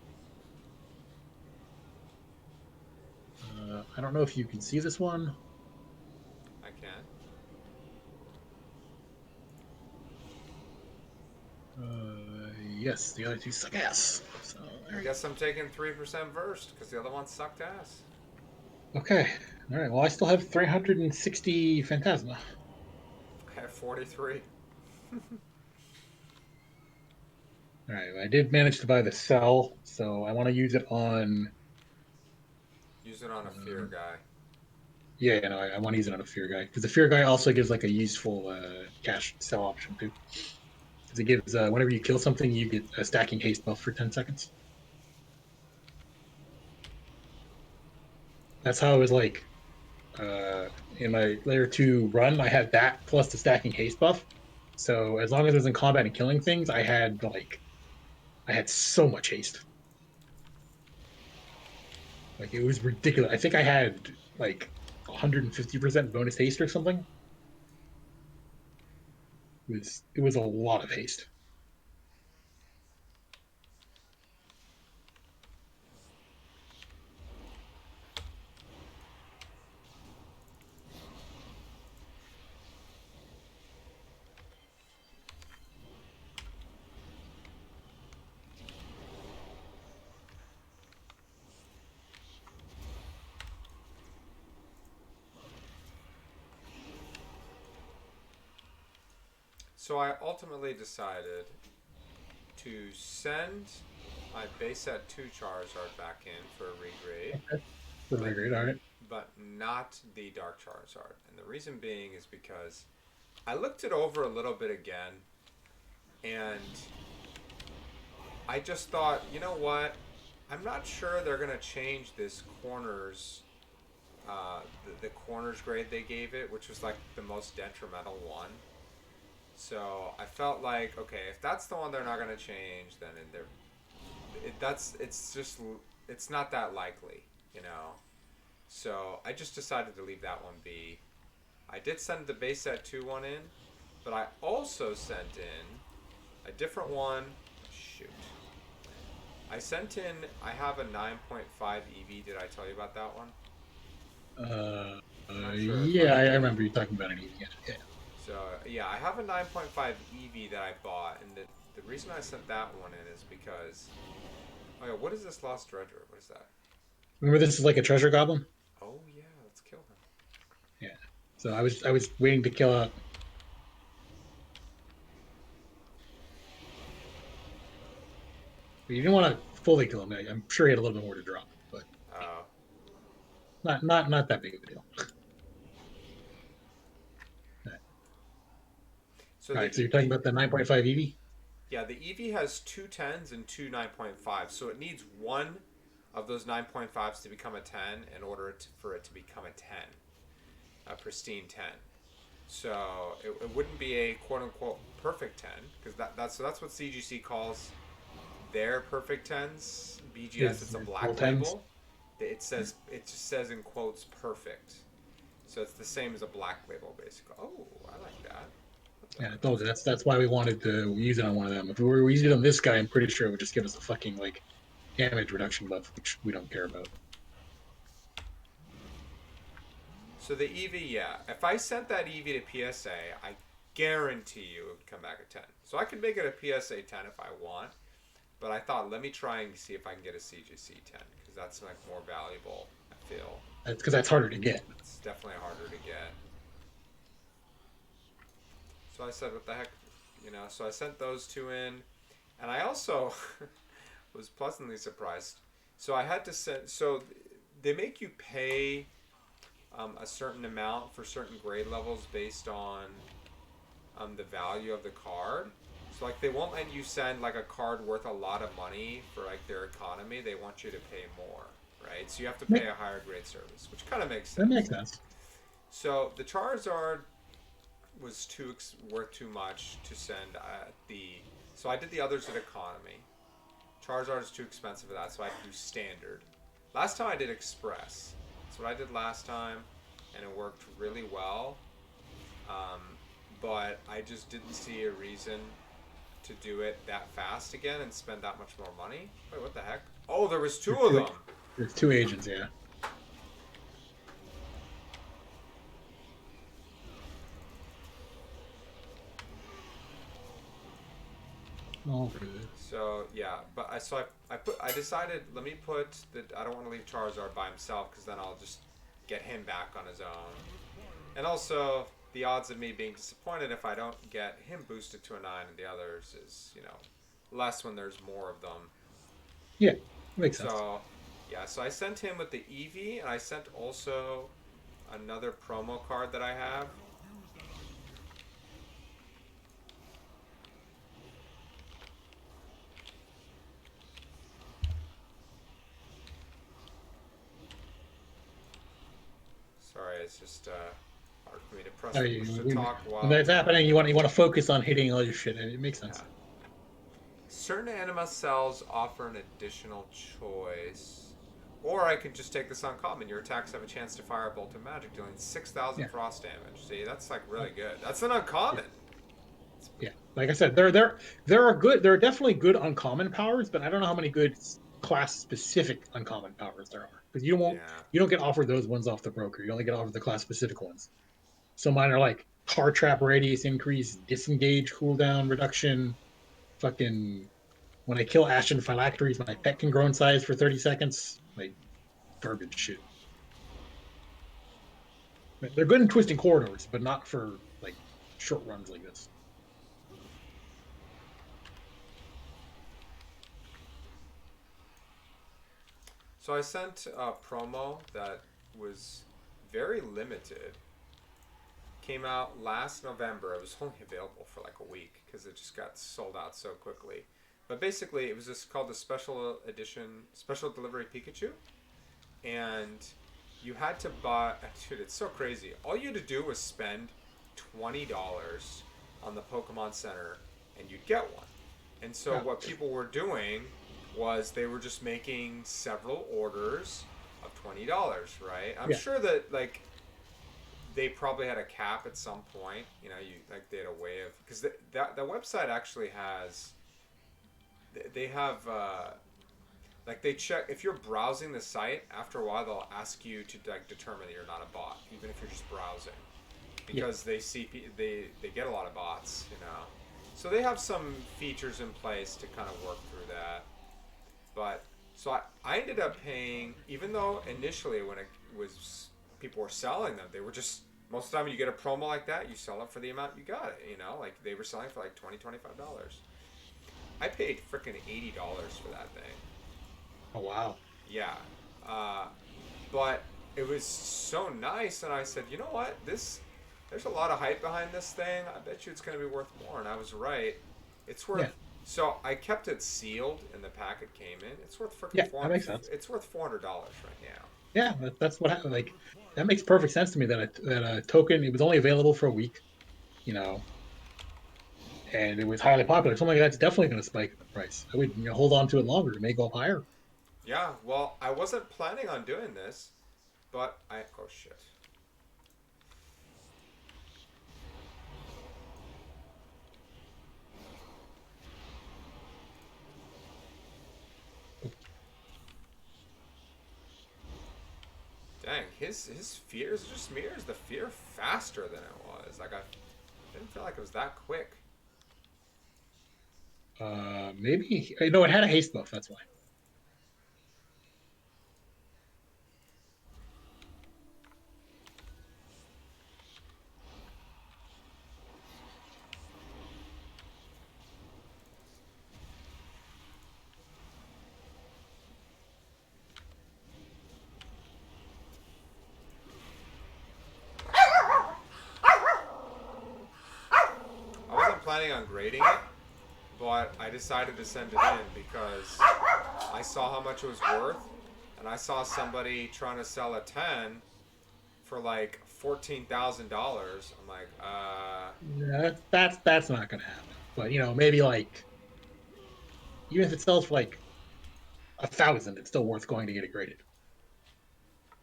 I don't know if you can see this one. I can. Yes, the other two suck ass. So I guess I'm taking 3% versed because the other one sucked ass. Okay. All right. Well, I still have 360 Phantasma. I have 43. All right. I did manage to buy the cell, so I want to use it on. Use it on a fear guy. Yeah, no, I want to use it on a fear guy because the fear guy also gives like a useful cash sell option too. Because it gives whenever you kill something, you get a stacking haste buff for 10 seconds. That's how it was like in my layer 2 run. I had that plus the stacking haste buff. So as long as I was in combat and killing things, I had so much haste. Like it was ridiculous. I think I had like 150% bonus haste or something. It was a lot of haste. So I ultimately decided to send my base set 2 Charizard back in for a regrade. Okay. But, great, all right. But not the Dark Charizard. And the reason being is because I looked it over a little bit again, and I just thought, you know what? I'm not sure they're going to change this corners, the corners grade they gave it, which was like the most detrimental one. So I felt like, okay, if that's the one they're not going to change, then it's not that likely, you know. So I just decided to leave that one be. I did send the base set 2 one in, but I also sent in a different one. Shoot. I sent in, I have a 9.5 EV. Did I tell you about that one? Sure yeah, I remember you talking about it. Yeah. So, yeah, I have a 9.5 EV that I bought, and the reason I sent that one in is because... Oh, yeah, what is this Lost Dredger? What is that? Remember, this is like a treasure goblin. Oh, yeah, let's kill him. Yeah. So I was waiting to kill out. But you didn't want to fully kill him. I'm sure he had a little bit more to drop, but not that big of a deal. So All right, so you're talking about the 9.5 EV? Yeah, the EV has 2 10s and 2 9.5s, so it needs one of those 9.5s to become a 10 in order for it to become a 10, a pristine 10. So it wouldn't be a quote-unquote perfect 10, because that's what CGC calls their perfect 10s. BGS, it's a black label. It just says in quotes perfect. So it's the same as a black label, basically. Oh, I like that. Yeah, I told you that's why we wanted to use it on one of them. If we were using it on this guy, I'm pretty sure it would just give us a fucking like damage reduction buff, which we don't care about. So the EV, yeah. If I sent that EV to PSA, I guarantee you it would come back a 10. So I could make it a PSA 10 if I want. But I thought, let me try and see if I can get a CGC 10 because that's like more valuable. I feel That's because that's harder to get. it's definitely harder to get. So I said, what the heck, you know? So I sent those two in, and I also was pleasantly surprised. So I had to send. So they make you pay a certain amount for certain grade levels based on the value of the card. So like they won't let you send like a card worth a lot of money for like their economy. They want you to pay more, right? So you have to pay a higher grade service, which kind of makes sense. That makes sense. So the Charizard was worth too much to send the. So I did the others at economy. Charizard is too expensive for that, so I had to do standard. Last time I did express. That's what I did last time, and it worked really well. But I just didn't see a reason to do it that fast again and spend that much more money. Wait, what the heck? Oh, there was two of them. There's two agents, yeah. Oh, so yeah, but I decided let me put that I don't want to leave Charizard by himself because then I'll just get him back on his own, and also the odds of me being disappointed if I don't get him boosted to a 9 and the others is less when there's more of them. Yeah, makes sense. So yeah, so I sent him with the Eevee and I sent also another promo card that I have. Sorry, it's just hard for me to press to talk while. When that's happening, you want to focus on hitting all your shit, and it makes sense. Yeah. Certain anima cells offer an additional choice, or I could just take this uncommon. Your attacks have a chance to fire a bolt of magic, dealing 6,000 frost damage. See, that's like really good. That's an uncommon. Yeah, like I said, there are good. There are definitely good uncommon powers, but I don't know how many good class specific uncommon powers there are because you don't get offered those ones off the broker. You only get offered the class specific ones. So mine are like card trap radius increase, disengage cooldown reduction, fucking when I kill Ashen Phylacteries, my pet can grow in size for 30 seconds. Like garbage shit. They're good in twisting corridors, but not for like short runs like this. So I sent a promo that was very limited. Came out last November. It was only available for like a week because it just got sold out so quickly. But basically, it was just called the Special Edition, Special Delivery Pikachu. And you had to buy... Dude, it's so crazy. All you had to do was spend $20 on the Pokemon Center and you'd get one. And so what people were doing was they were just making several orders of $20, right? I'm sure that, like... They probably had a cap at some point, you they had a way of, because the website actually has, they have, they check, if you're browsing the site, after a while they'll ask you to determine that you're not a bot, even if you're just browsing, because they see, they get a lot of bots, so they have some features in place to kind of work through that, but, so I ended up paying, even though initially when it was, people were selling them, they were just, most of the time you get a promo like that, you sell it for the amount you got it, like they were selling for like $20, $25. I paid freaking $80 for that thing. Oh, wow. Yeah. But it was so nice, and I said, you know what, there's a lot of hype behind this thing, I bet you it's going to be worth more, and I was right. It's worth, so I kept it sealed, and the packet came in, it's worth freaking that makes sense. It's worth $400 right now. Yeah, that's what happened. Like, that makes perfect sense to me that a token, it was only available for a week, and it was highly popular. Something like that's definitely going to spike in the price. I would hold on to it longer. It may go higher. Yeah, well, I wasn't planning on doing this, but oh shit. Dang, his fears just mirrors the fear faster than it was. Like I didn't feel like it was that quick. Maybe no, it had a haste buff. That's why. I wasn't planning on grading it, but I decided to send it in because I saw how much it was worth, and I saw somebody trying to sell a 10 for like $14,000. I'm like, Yeah, that's not gonna happen. But maybe like even if it sells for like 1,000, it's still worth going to get it graded.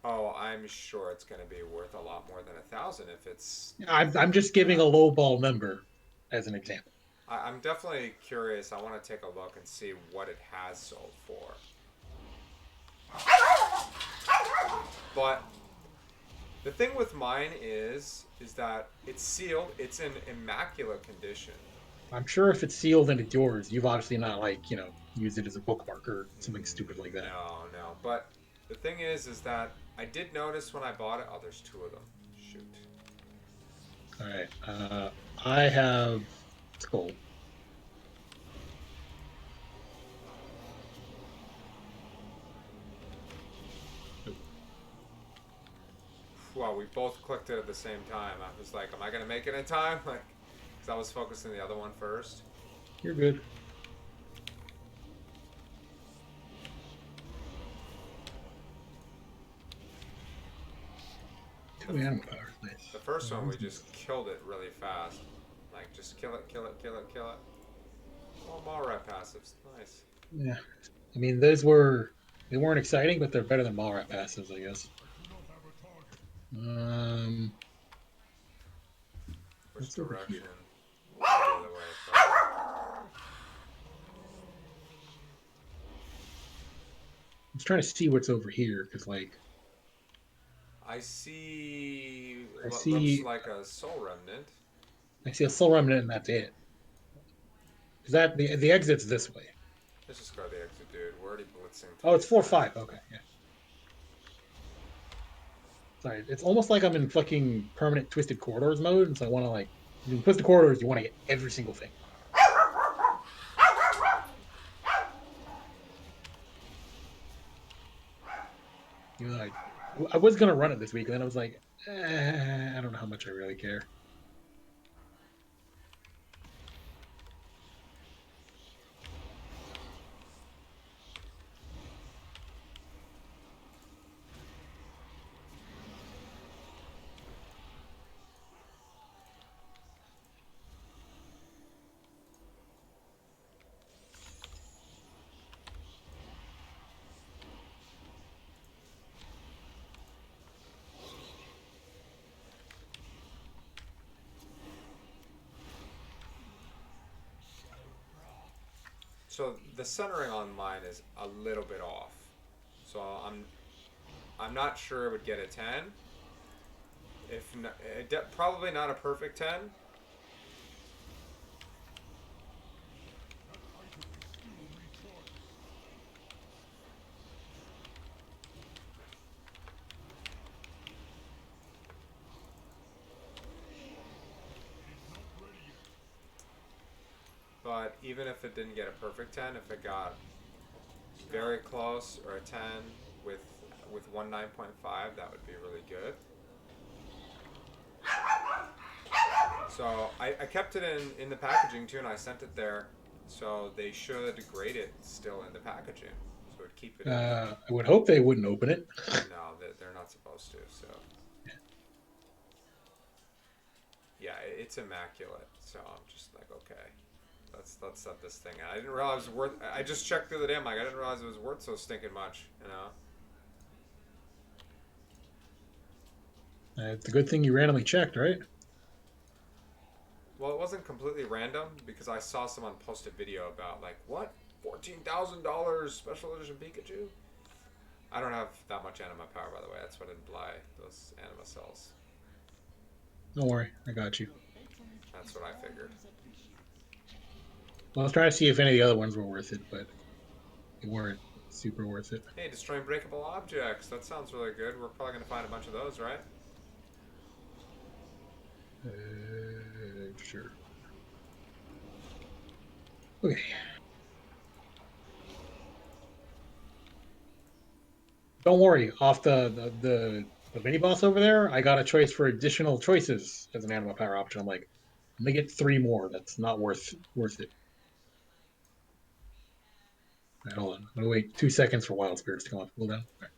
oh, I'm sure it's going to be worth a lot more than 1,000 if it's. I'm just giving a low ball number as an example. I'm definitely curious. I want to take a look and see what it has sold for. But the thing with mine is that it's sealed. It's in immaculate condition. I'm sure if it's sealed and it's yours, you've obviously not used it as a bookmark or something stupid like that. No. But the thing is that I did notice when I bought it. Oh, there's two of them. Shoot. All right. I have Skull. Well, we both clicked it at the same time. I was like, am I going to make it in time? Like, because I was focusing the other one first. You're good. Two animal powers, nice. The first one, we just killed it really fast. Like, just kill it. Oh, Malrat passives. Nice. Yeah. I mean, they weren't exciting, but they're better than Malrat passives, I guess. Which What's over direction? here? Either way, but... I was trying to see what's over here, because, I see I what see- looks like a soul remnant. I see a Soul Remnant, and that's it. Is that the exit's this way? Let's just go to the exit, dude. We're already blitzing. Oh, it's 4-5. Okay, yeah. Sorry, it's almost like I'm in fucking permanent Twisted Corridors mode, and so I want to in Twisted Corridors, you want to get every single thing. I was gonna run it this week, and then I was like, I don't know how much I really care. So the centering on mine is a little bit off. So I'm not sure it would get a 10. If not, probably not a perfect 10. But even if it didn't get a perfect 10, if it got very close or a 10 with 19.5, that would be really good. So I kept it in the packaging too, and I sent it there. So they should grade it still in the packaging. So it'd keep it in. I would hope they wouldn't open it. No, they're not supposed to. So yeah, it's immaculate. So I'm just like, okay. Let's set this thing. I didn't realize it was worth. I just checked the other day. I'm like, I didn't realize it was worth so stinking much. It's a good thing you randomly checked, right? Well, it wasn't completely random because I saw someone post a video about like what $14,000 special edition Pikachu. I don't have that much anima power, by the way. That's what I'd buy those anima cells. Don't worry, I got you. That's what I figured. Well, I was trying to see if any of the other ones were worth it, but they weren't super worth it. Hey, destroying breakable objects. That sounds really good. We're probably gonna find a bunch of those, right? Sure. Okay. Don't worry. Off the mini boss over there, I got a choice for additional choices as an anima power option. I'm like, I'm gonna get 3 more. That's not worth it. All right, hold on. I'm gonna wait 2 seconds for wild spirits to come off cooldown. All right.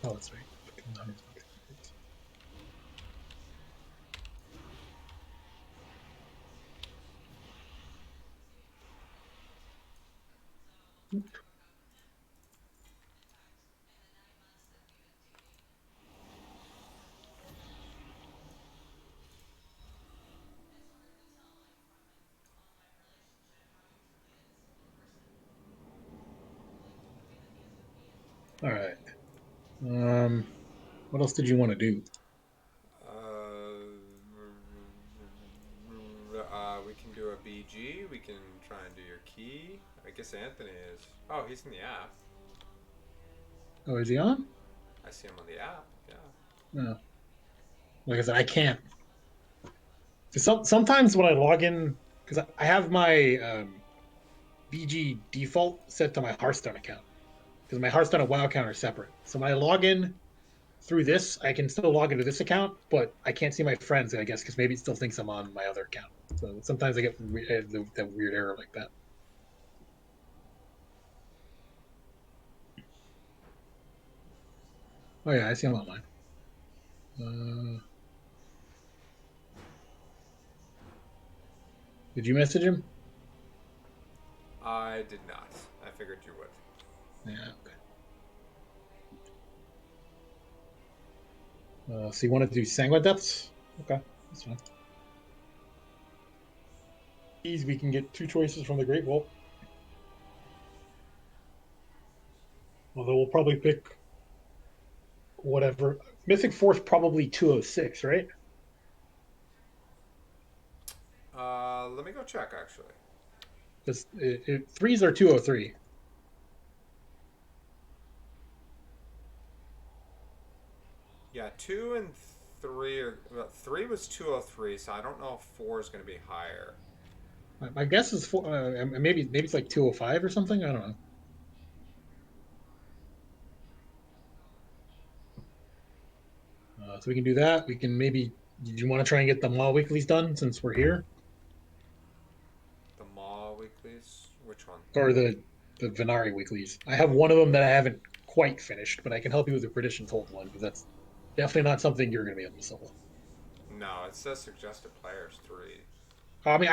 Oh, that's right. All right. What else did you want to do? We can do a BG. We can try and do your key. I guess Anthony is. Oh, he's in the app. Oh, is he on? I see him on the app. Yeah. No. Like I said, I can't. Sometimes when I log in, because I have my BG default set to my Hearthstone account, because my Hearthstone and WoW account are separate. So when I log in through this, I can still log into this account, but I can't see my friends, I guess, because maybe it still thinks I'm on my other account. So sometimes I get that weird error like that. Oh yeah, I see him online. Did you message him? I did not. I figured you would. Yeah. Okay. So you want to do Sanguine Depths? Okay, that's fine. Easy, we can get 2 choices from the Great Vault. Although we'll probably pick whatever. Mythic Force probably 206, right? Let me go check actually. Because threes are 203. Yeah, 2 and 3 are. Well, 3 was 203, so I don't know if 4 is going to be higher. My guess is maybe it's like 205 or something. I don't know. So we can do that. We can maybe. Did you want to try and get the mall weeklies done since we're here, The Maw weeklies? Which one? or the Venari weeklies? I have one of them that I haven't quite finished, but I can help you with the Perdition Told one because that's definitely not something you're going to be able to solve. No, it says suggested players 3. I mean,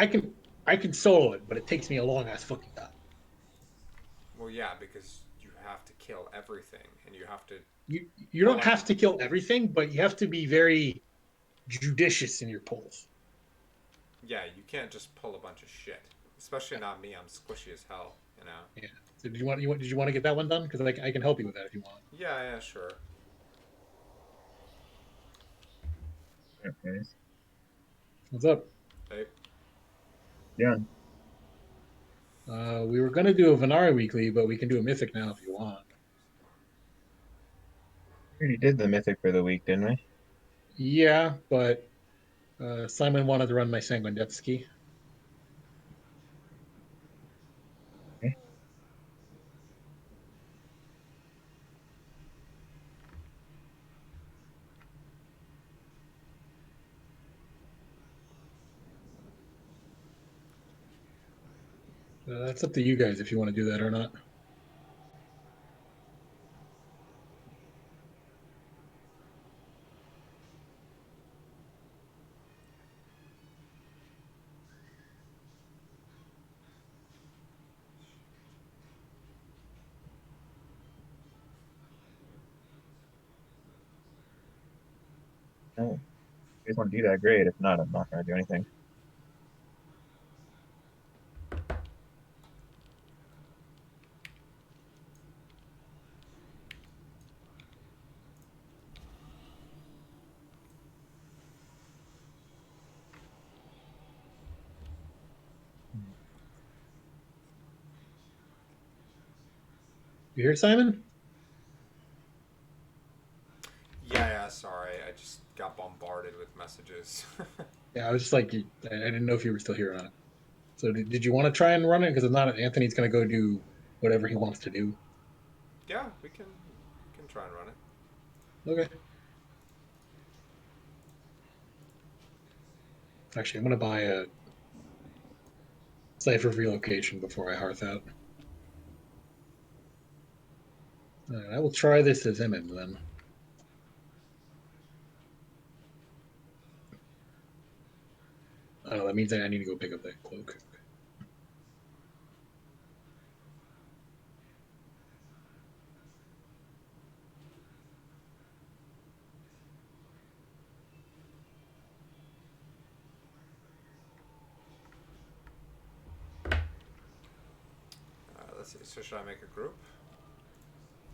I can solo it, but it takes me a long ass fucking time. Well, yeah, because you have to kill everything, and you have to. You don't have to kill everything, but you have to be very judicious in your pulls. Yeah, you can't just pull a bunch of shit. Especially not me. I'm squishy as hell. You know. Yeah. So did you want to get that one done? Because I can help you with that if you want. Yeah, yeah, sure. Okay. What's up? Hey. Yeah. We were gonna do a Venari weekly, but we can do a Mythic now if you want. We already did the mythic for the week, didn't we? Yeah, but Simon wanted to run my Sanguine Depth ski. Okay. That's up to you guys if you want to do that or not. Oh, if you guys want to do that, great. If not, I'm not going to do anything. You hear, Simon? Yeah, sorry. I just got bombarded with messages. Yeah, I was just like, I didn't know if you were still here or not. So did you want to try and run it? Because if not, Anthony's going to go do whatever he wants to do. Yeah, we can try and run it. Okay. Actually, I'm going to buy a Cypher relocation before I hearth out. All right, I will try this as Emmett then. Oh, that means I need to go pick up that cloak. Let's see. So should I make a group?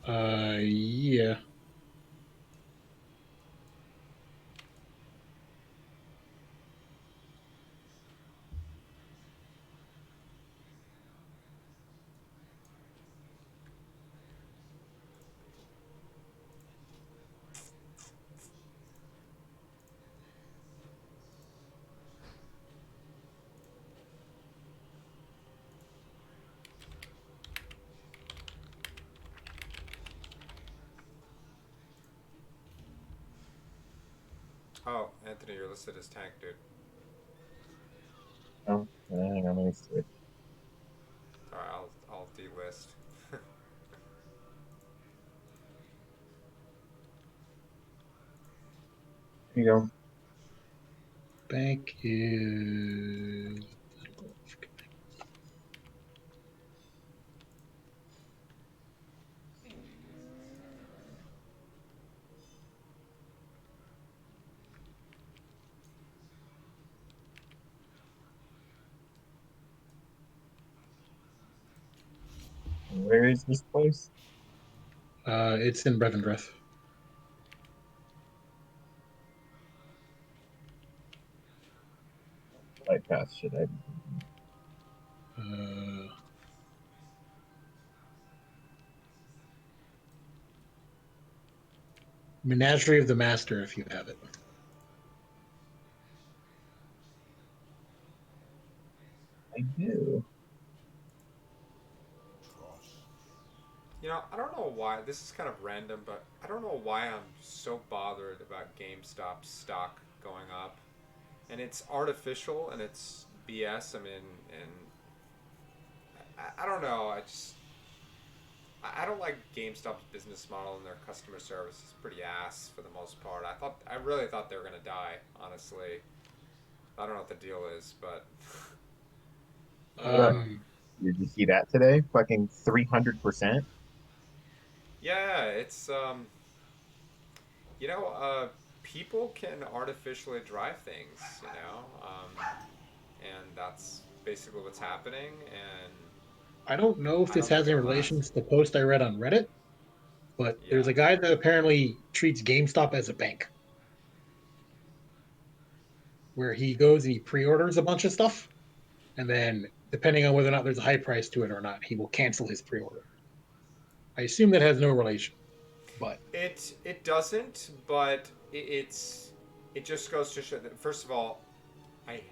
Yeah. Oh, Anthony, you're listed as tank, dude. Oh, hang on, let me switch. All right, I'll delist. Here you go. Bank is. Where is this place? It's in Brevendreth. Light path should I? Uh, Menagerie of the Master, if you have it. I do. You know, I don't know why. This is kind of random, but I don't know why I'm so bothered about GameStop stock going up. And it's artificial and it's BS. I mean, and I don't know. I don't like GameStop's business model and their customer service is pretty ass for the most part. I really thought they were gonna die. Honestly, I don't know what the deal is, but Um, Did you see that today? Fucking 300%. yeah, it's you know, people can artificially drive things, you know, and that's basically what's happening. And I don't know if I this don't think has any it'll last. relation to the post I read on Reddit, but Yeah. there's a guy that apparently treats GameStop as a bank, where he goes and he pre-orders a bunch of stuff, and then depending on whether or not there's a high price to it or not, he will cancel his pre-order. I assume that has no relation, but It doesn't, but it just goes to show that first of all, I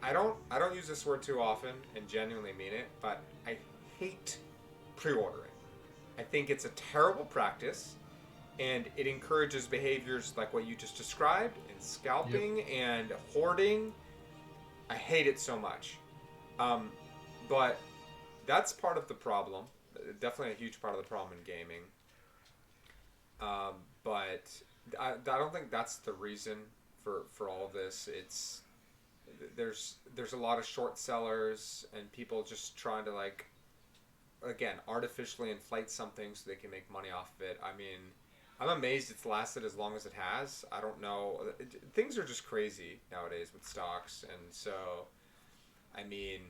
I don't use this word too often and genuinely mean it, but I hate pre-ordering. I think it's a terrible practice, and it encourages behaviors like what you just described, and yep. scalping and hoarding. I hate it so much. Um, But that's part of the problem. Definitely a huge part of the problem in gaming. But I don't think that's the reason for all of this. It's there's a lot of short sellers and people just trying to like again artificially inflate something so they can make money off of it. I mean, I'm amazed it's lasted as long as it has. I don't know. Things are just crazy nowadays with stocks, and so I mean,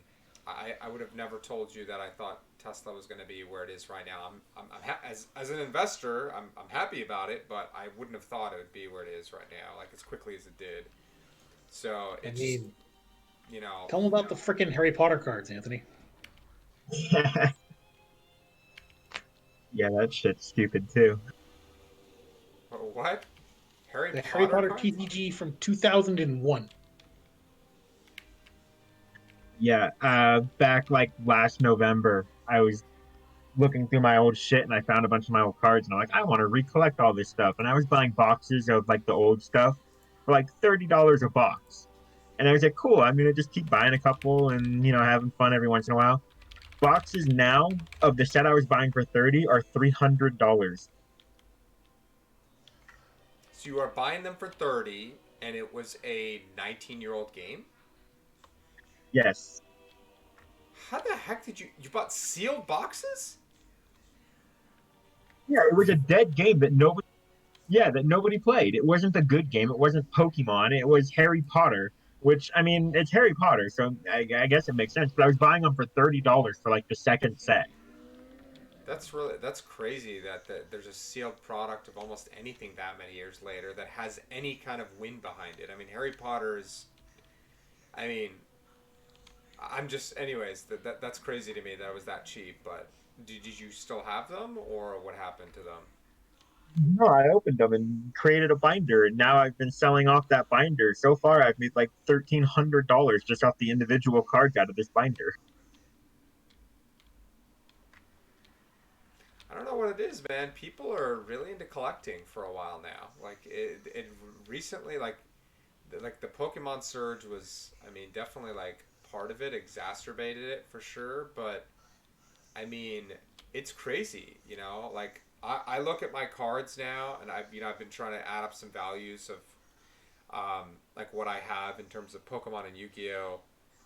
I would have never told you that I thought Tesla was going to be where it is right now. As an investor, I'm happy about it, but I wouldn't have thought it would be where it is right now, like as quickly as it did. So I it just, mean, you know, tell them about the freaking Harry Potter cards, Anthony. Yeah, that shit's stupid too. what? Harry The Harry Potter Potter cards? TCG from 2001. Yeah, back like last November, I was looking through my old shit and I found a bunch of my old cards and I'm like, I want to recollect all this stuff. And I was buying boxes of like the old stuff for like $30 a box. And I was like, cool, I'm gonna just keep buying a couple and having fun every once in a while. Boxes now of the set I was buying for 30 are $300. So you are buying them for 30, and it was a 19-year-old game. Yes. How the heck did you bought sealed boxes Yeah, for? it was a dead game that nobody played. It wasn't a good game. It wasn't Pokemon. It was Harry Potter, which I mean, it's Harry Potter, so I guess it makes sense. But I was buying them for $30 for like the second set. That's crazy that there's a sealed product of almost anything that many years later that has any kind of win behind it. I mean, Harry Potter is. I mean, I'm just. Anyways, that's crazy to me that it was that cheap. But did you still have them, or what happened to them? No, I opened them and created a binder, and now I've been selling off that binder. So far, I've made like $1,300 just off the individual cards out of this binder. I don't know what it is, man. People are really into collecting for a while now. Like it recently, like the Pokemon surge was. I mean, definitely like part of it exacerbated it for sure. But I mean, it's crazy. Like I look at my cards now, and I've been trying to add up some values of like what I have in terms of Pokemon and Yu-Gi-Oh.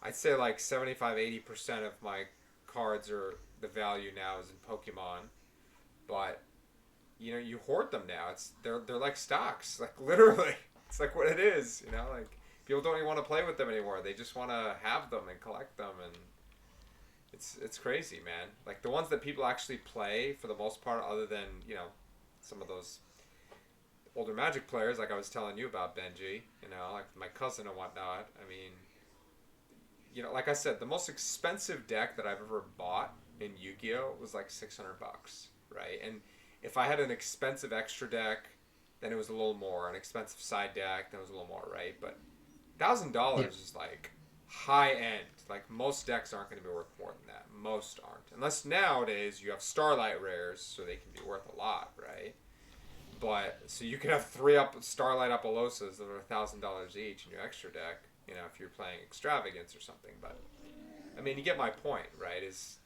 I'd say like 75-80% of my cards are the value now is in Pokemon, but you hoard them now. They're like stocks, like literally. It's like what it is. Like people don't even want to play with them anymore. They just want to have them and collect them, and it's crazy, man. Like the ones that people actually play for the most part, other than some of those older Magic players, like I was telling you about Benji. Like my cousin and whatnot. I mean, like I said, the most expensive deck that I've ever bought in Yu-Gi-Oh was like $600, right? And if I had an expensive extra deck, then it was a little more. An expensive side deck, then it was a little more, right? But Yeah. $1,000 is like high end. Like most decks aren't going to be worth more than that. Most aren't, unless nowadays you have Starlight rares, so they can be worth a lot, right? But so you could have three up Starlight Appaloosas that are $1,000 each in your extra deck. If you're playing Extravagance or something. But I mean, you get my point, right? It's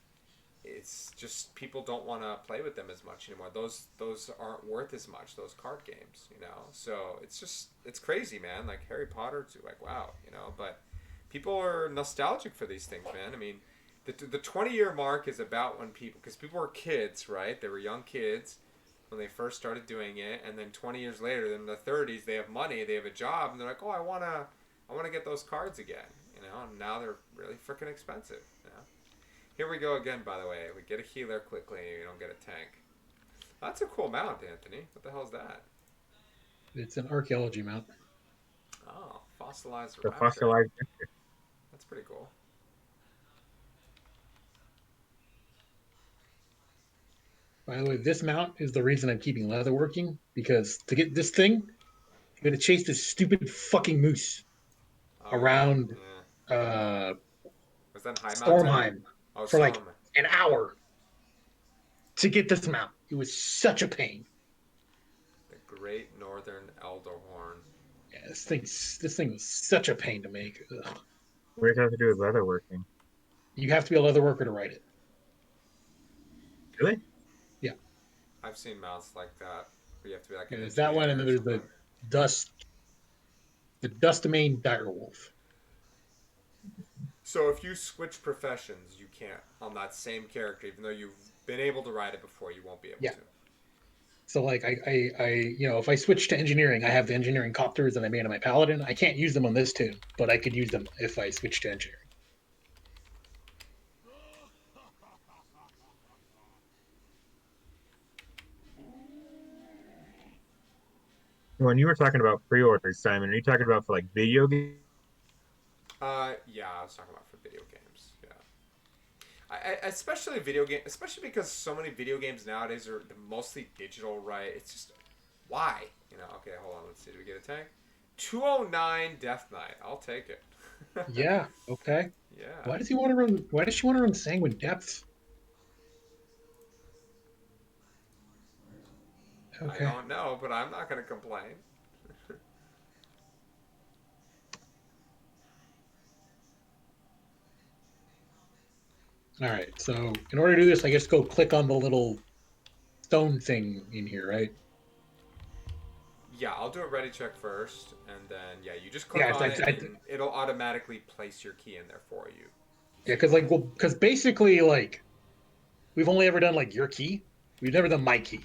just people don't want to play with them as much anymore. Those aren't worth as much. Those card games. So it's crazy, man. Like Harry Potter too. Like wow, But people are nostalgic for these things, man. I mean, the 20-year mark is about when because people were kids, right? They were young kids when they first started doing it, and then 20 years later, in the 30s, they have money, they have a job, and they're like, oh, I wanna get those cards again, and now they're really freaking expensive. Here we go again, by the way. We get a healer quickly, and you don't get a tank. That's a cool mount, Anthony. What the hell is that? It's an archaeology mount. Oh, fossilized The raptor. fossilized. That's pretty cool. By the way, this mount is the reason I'm keeping leather working because to get this thing, you got to chase this stupid fucking moose Oh yeah, around yeah. uh, Was that in High Mountain? Stormheim Oh, for like Storm. an hour to get this mount. It was such a pain. The Great Northern Elderhorn. Yeah, this thing was such a pain to make. Ugh. What does it have to do with leatherworking? You have to be a leather worker to write it. Really? Yeah, I've seen mounts like that. Where you have to be like an there's that one, and engineer then or there's something. the Dustmane Direwolf. So if you switch professions, you can't on that same character, even though you've been able to ride it before. You won't be able Yeah. to. So like if I switch to engineering, I have the engineering copters that I made on my paladin. I can't use them on this tune, but I could use them if I switch to engineering. When you were talking about pre-orders, Simon, are you talking about for like video games? Yeah, I was talking about for video games. Yeah. Especially video game, especially because so many video games nowadays are mostly digital, right? It's just why, Okay, hold on. Let's see. Do we get a tank? 209 Death Knight. I'll take it. Yeah. Okay. Yeah. Why does he want to run? Why does she want to run Sanguine Depths? I Okay. don't know, but I'm not gonna complain. All right. So in order to do this, I just go click on the little stone thing in here, right? Yeah, I'll do a ready check first, and then yeah, you just Yeah. click on it, and it'll automatically place your key in there for you. Yeah, because basically like we've only ever done like your key. We've never done my key.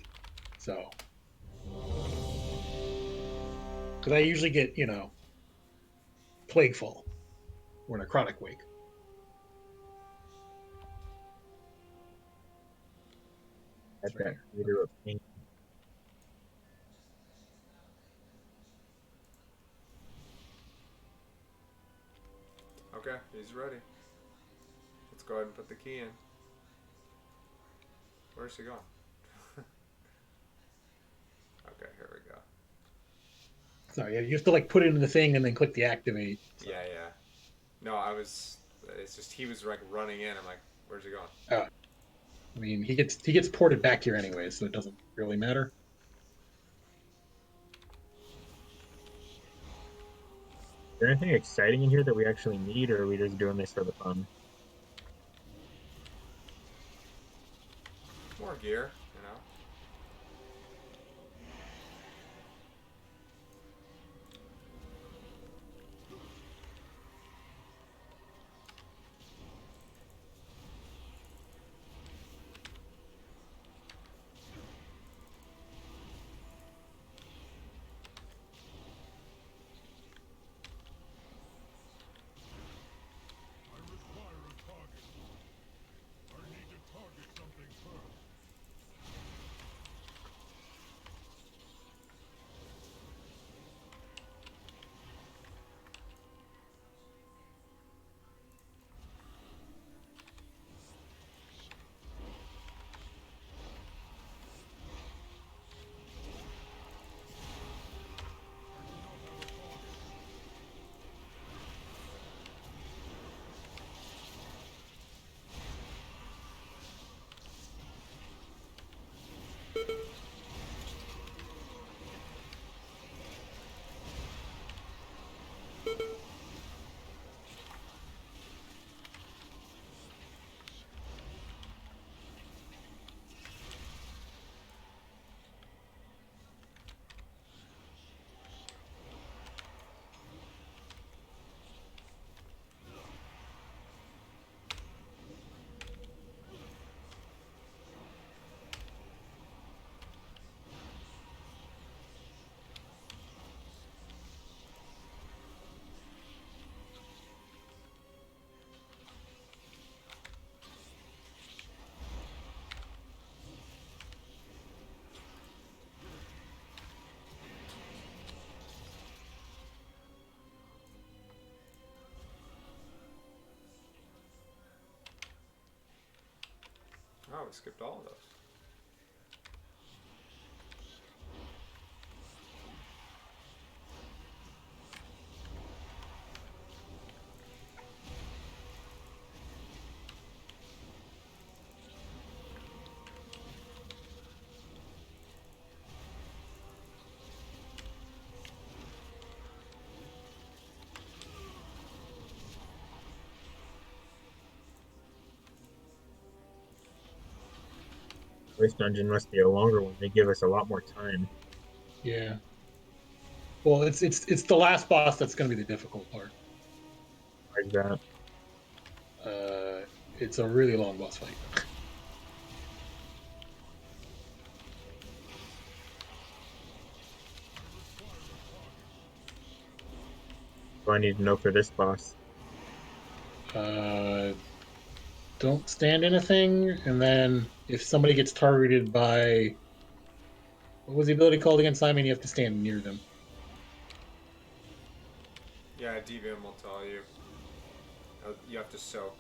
So because I usually get Plaguefall or Necrotic Wake. At It's right that here. theater of pain. Okay, he's ready. Let's go ahead and put the key in. Where's he going? Okay, here we go. So yeah, you have to like put it in the thing and then click the activate. So. Yeah, yeah. No, I was. It's just he was like running in. I'm like, where's he going? I mean, he gets ported back here anyway, so it doesn't really matter. Is there anything exciting in here that we actually need, or are we just doing this for the fun? More gear. Oh, we skipped all of those. This dungeon must be a longer one. They give us a lot more time. Yeah. Well, it's the last boss that's going to be the difficult part. Why is that? It's a really long boss fight. Do I need to know for this boss? Uh, don't stand anything, and then if somebody gets targeted by what was the ability called against Simon, you have to stand near them. Yeah, DVM will tell you. You have to soak.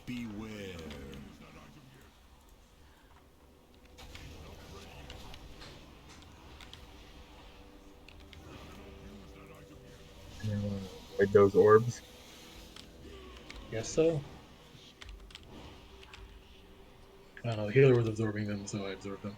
Beware. Avoid those orbs. Guess so. I don't know. The healer was absorbing them, so I absorbed them.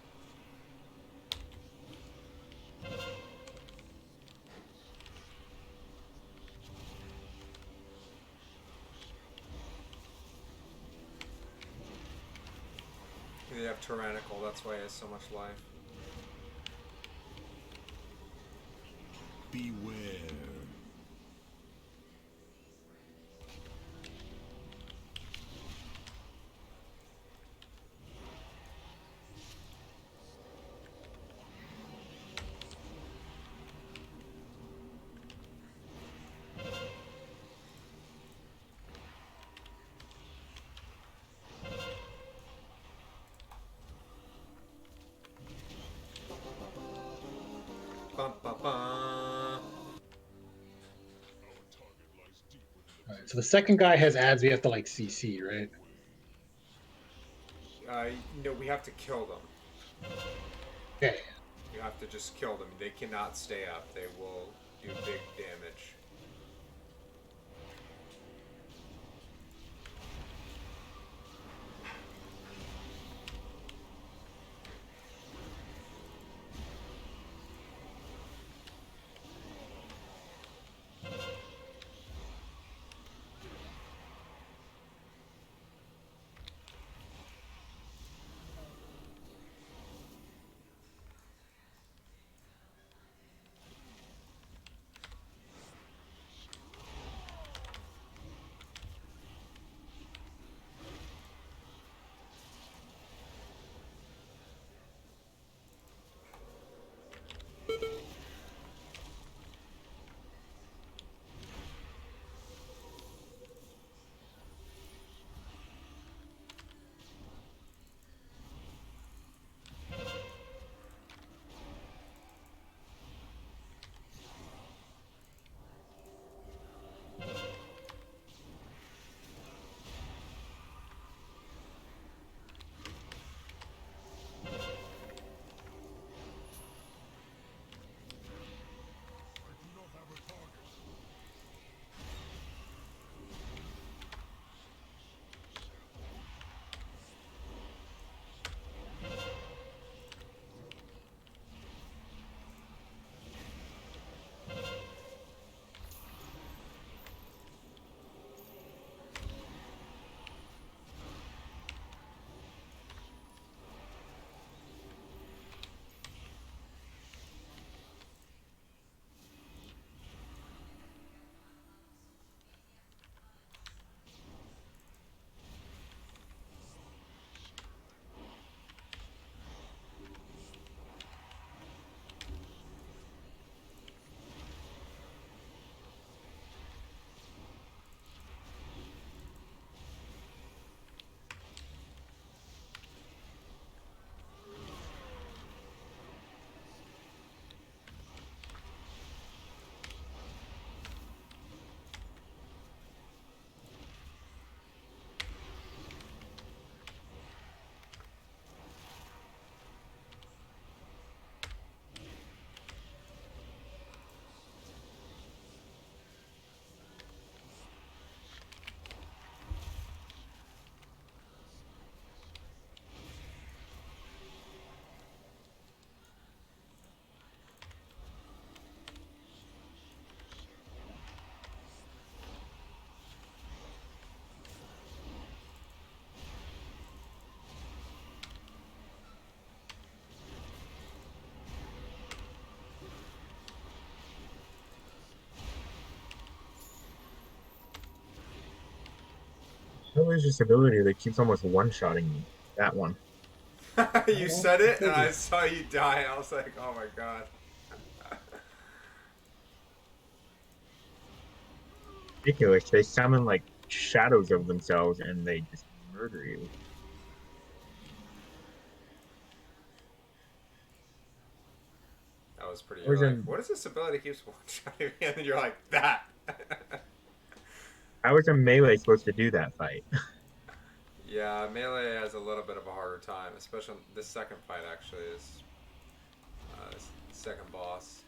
They have tyrannical, that's why he has so much life. Beware. Bum, bum, bum. All right, so the second guy has ads. We have to like CC, right? No, we have to kill them. Okay. You have to just kill them. They cannot stay up. They will do big damage. hell is this ability that keeps almost one-shotting me? That one. You Well, said it, I and told you. I saw you die, and I was like, oh my god. Ridiculous. They summon like shadows of themselves and they just murder you. That was pretty. I You're was like, in what is this ability that keeps one shotting me? And then you're like, that. I was in melee supposed to do that fight. Yeah, melee has a little bit of a harder time, especially this second fight. Actually, is second boss.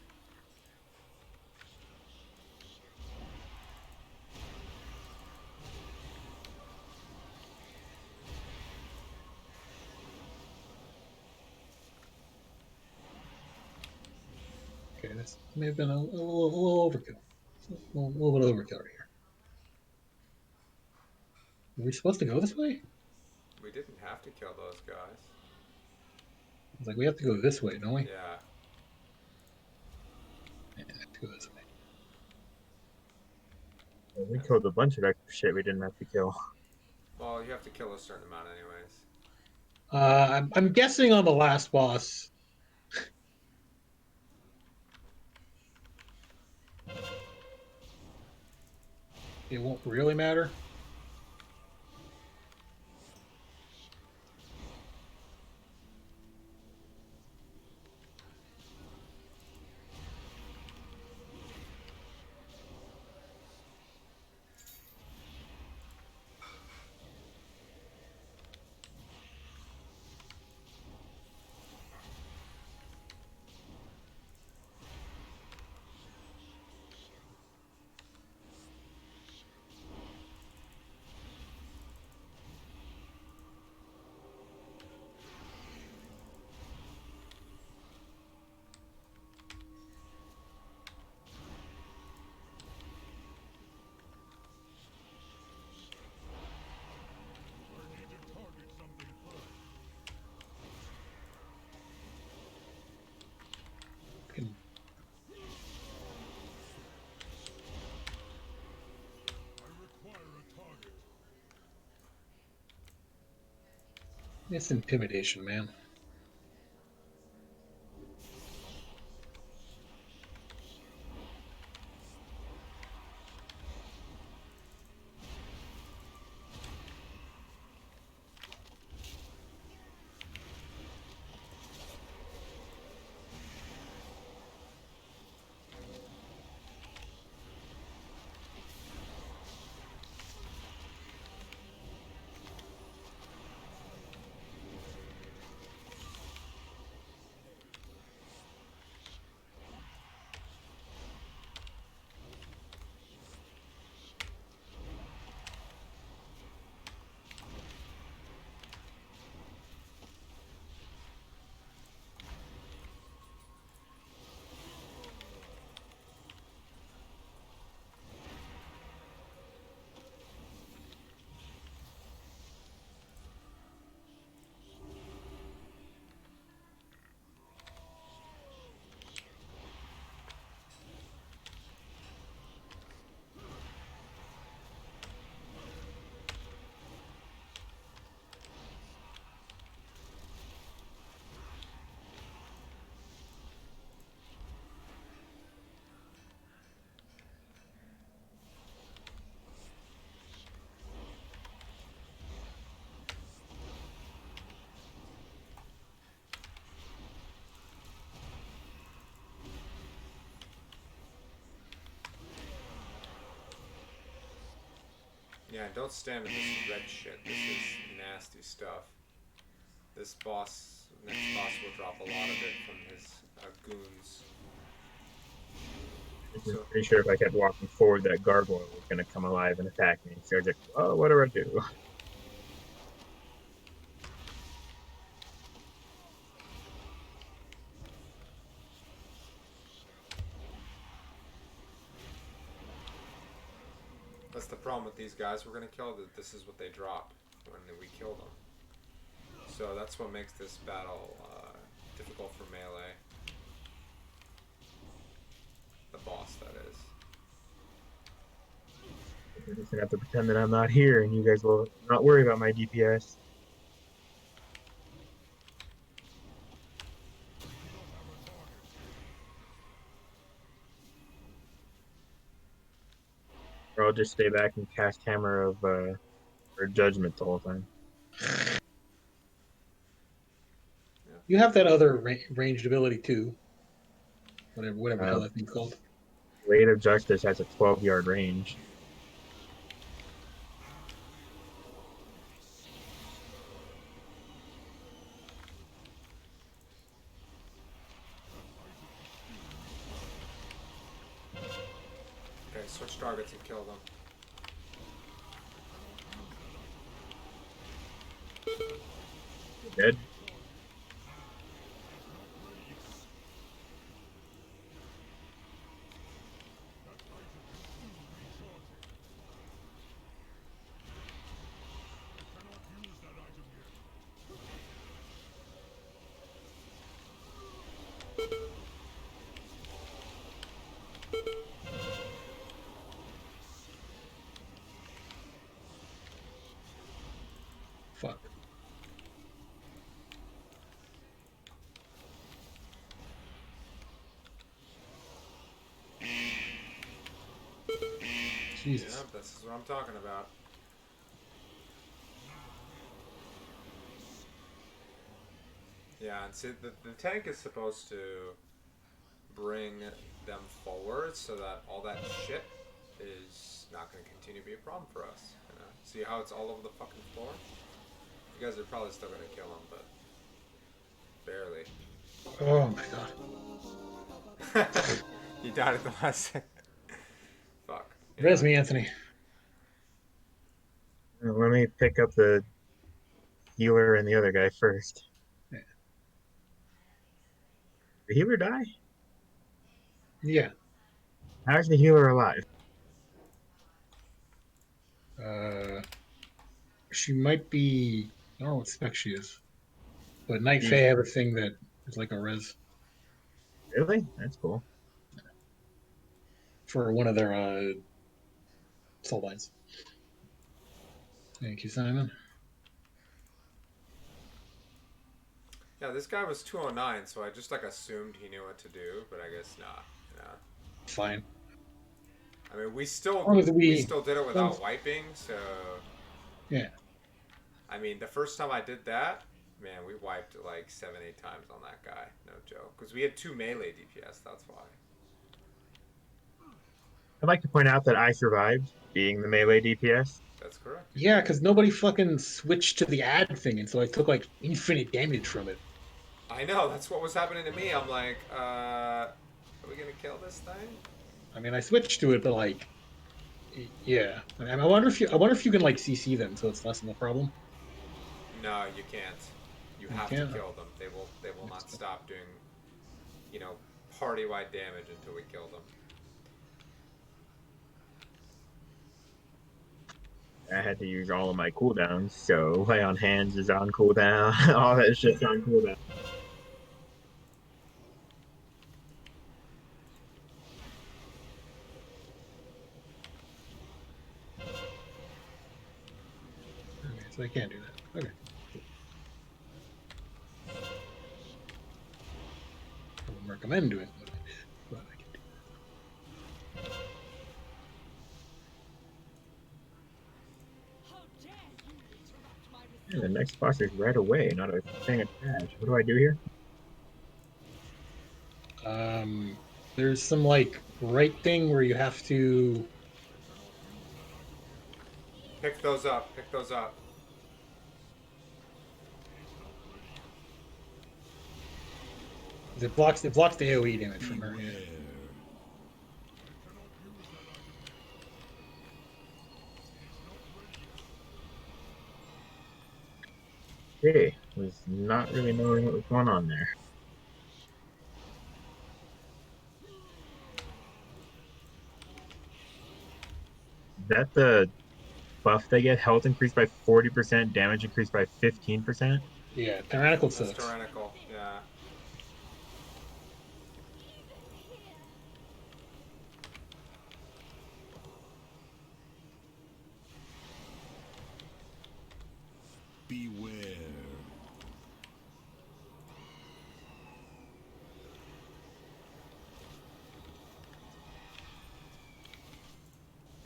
Okay, this may have been a little overkill. A little bit of overkill right here. Are we supposed to go this way? We didn't have to kill those guys. It's like we have to go this way, don't we? Yeah. Yeah, we have to go this way. We Yes. killed a bunch of extra shit we didn't have to kill. Well, you have to kill a certain amount, anyways. I'm guessing on the last boss. It won't really matter. Can- It's intimidation, man. Yeah, don't stand in this red shit. This is nasty stuff. This boss, next boss, will drop a lot of it from his goons. I was So, pretty sure if I kept walking forward, that gargoyle was going to come alive and attack me. So I was like, oh, what do I do? that's the problem with these guys we're gonna kill, that this is what they drop when we kill them. So that's what makes this battle difficult for melee. The boss, that is. I'm just gonna have to pretend that I'm not here, and you guys will not worry about my DPS. Or I'll just stay back and cast Hammer of or Judgment the whole time. You have that other ranged ability too. Whatever the hell that thing's called. Blade of Justice has a 12-yard range. Okay, switch targets and kill them. Dead. Fuck. Jesus. Yeah, this is what I'm talking about. Yeah, and see, the tank is supposed to bring them forward so that all that shit is not going to continue to be a problem for us. You know? See how it's all over the fucking floor? You guys are probably still going to kill him, but barely. Oh my god. He died at the last second. Fuck. Res me, Anthony. Let me pick up the healer and the other guy first. Yeah. The healer die? Yeah. How's the healer alive? She might be. I don't know what spec she is, but Night Fae have a thing that is like a res Really? That's cool. for one of their soul lines. Thank you, Simon. Yeah, this guy was 209, so I just like assumed he knew what to do, but I guess not. Yeah. Fine. I mean, we still we still did it without wiping, so yeah. I mean, the first time I did that, man, we wiped like 7-8 times on that guy. No joke, because we had 2 melee DPS. That's why. I'd like to point out that I survived being the melee DPS. That's correct. Yeah, because nobody fucking switched to the ad thing, and so I took like infinite damage from it. I know, that's what was happening to me. I'm like, are we gonna kill this thing? I mean, I switched to it, but like, yeah. I mean, I wonder if you can like CC them, so it's less of a problem. No, you can't. You have to kill them. They will not stop doing, you know, party-wide damage until we kill them. I had to use all of my cooldowns, so Lay on Hands is on cooldown. All that shit's on cooldown. Okay, so I can't do that. Okay. I wouldn't recommend doing what I did, but I can do Yeah, the next boss is right away, not a thing attached. What do I do here? that. There's some like right thing where you have to. Pick those up. Pick those up. It blocks the AOE damage from her. Yeah. Okay, was not really knowing what was going on there. Is that the buff they get? Health increased by 40%, damage increased by 15%? Yeah, tyrannical That's sucks. tyrannical. Yeah.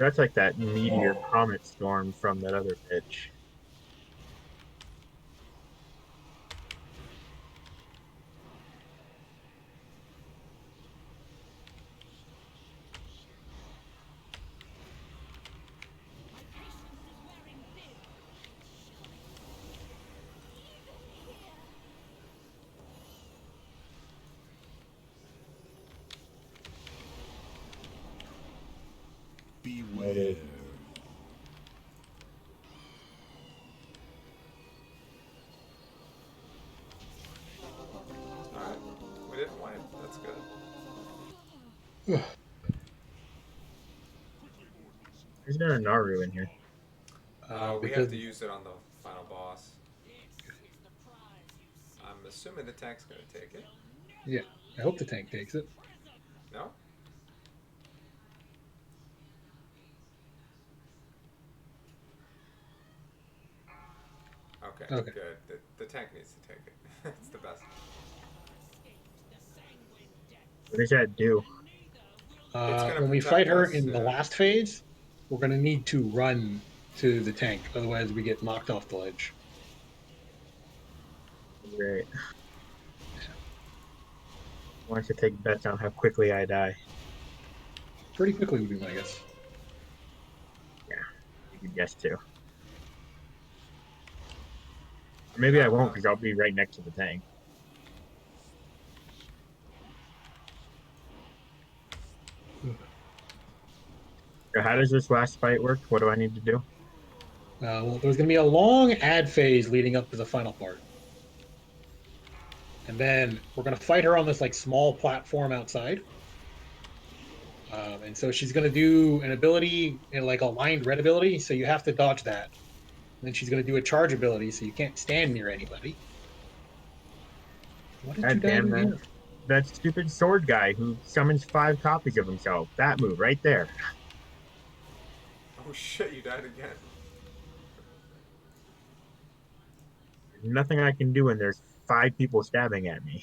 That's like that meteor comet storm from that other bitch. My patience is wearing thin. Even here. Beware. Alright. We didn't wipe. That's good. There's no Naru in here. We have Because to use it on the final boss. I'm assuming the tank's gonna take it. yeah, I hope the tank takes it. No? Okay, Okay. good. The tank needs to take it. It's the best. What does that do? It's gonna When we fight protect her us. in the last phase, we're gonna need to run to the tank, otherwise we get knocked off the ledge. Right. I want to take bets on how quickly I die. Pretty quickly would be my guess. Yeah, you could guess too. Or maybe I won't because I'll be right next to the tank. So how does this last fight work? What do I need to do? Well, there's gonna be a long ad phase leading up to the final part. And then we're gonna fight her on this like small platform outside. And so she's gonna do an ability, like a lined red ability, so you have to dodge that. And then she's gonna do a charge ability, so you can't stand near anybody. What did you God die damn to that. here? That stupid sword guy who summons 5 copies of himself. That move right there. Oh shit, you died again. There's nothing I can do when there's 5 people stabbing at me.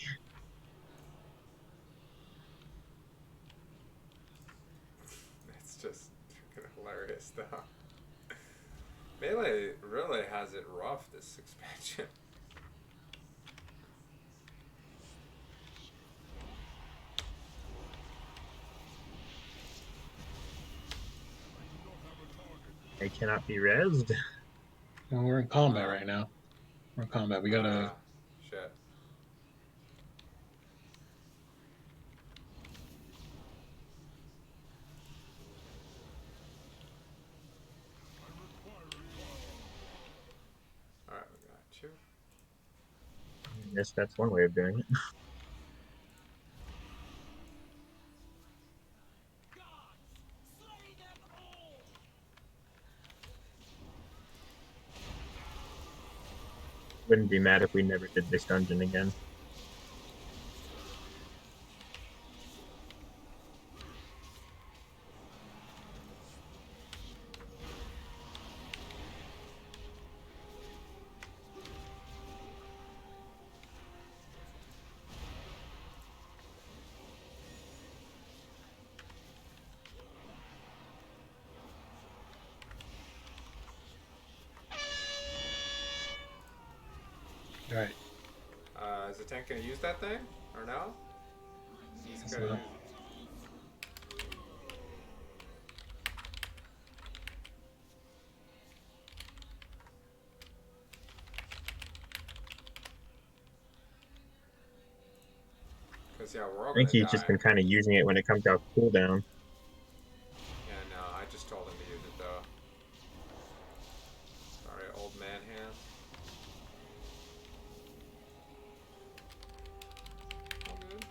It's just freaking hilarious though. Melee really has it rough this expansion. They cannot be rezzed. Well, we're in combat Wow. right now. We're in combat. We gotta. Shit. Alright, we got you. I guess that's one way of doing it. Wouldn't be mad if we never did this dungeon again. All right. Is the tank gonna use that thing? Or no? He's It's gonna not. use it. Because, yeah, we're all I think gonna he's just die. been kind of using it when it comes out cooldown. Yeah, no, I just told him to use it though. Sorry, old man hand. All good.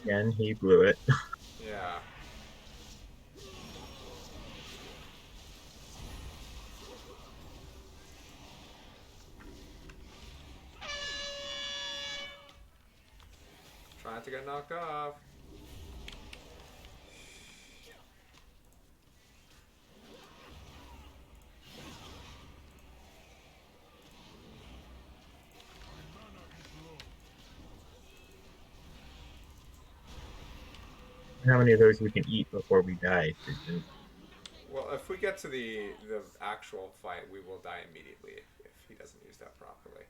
Again, he blew it. Yeah. to get knocked off. How many of those we can eat before we die? Well, if we get to the actual fight, we will die immediately if he doesn't use that properly.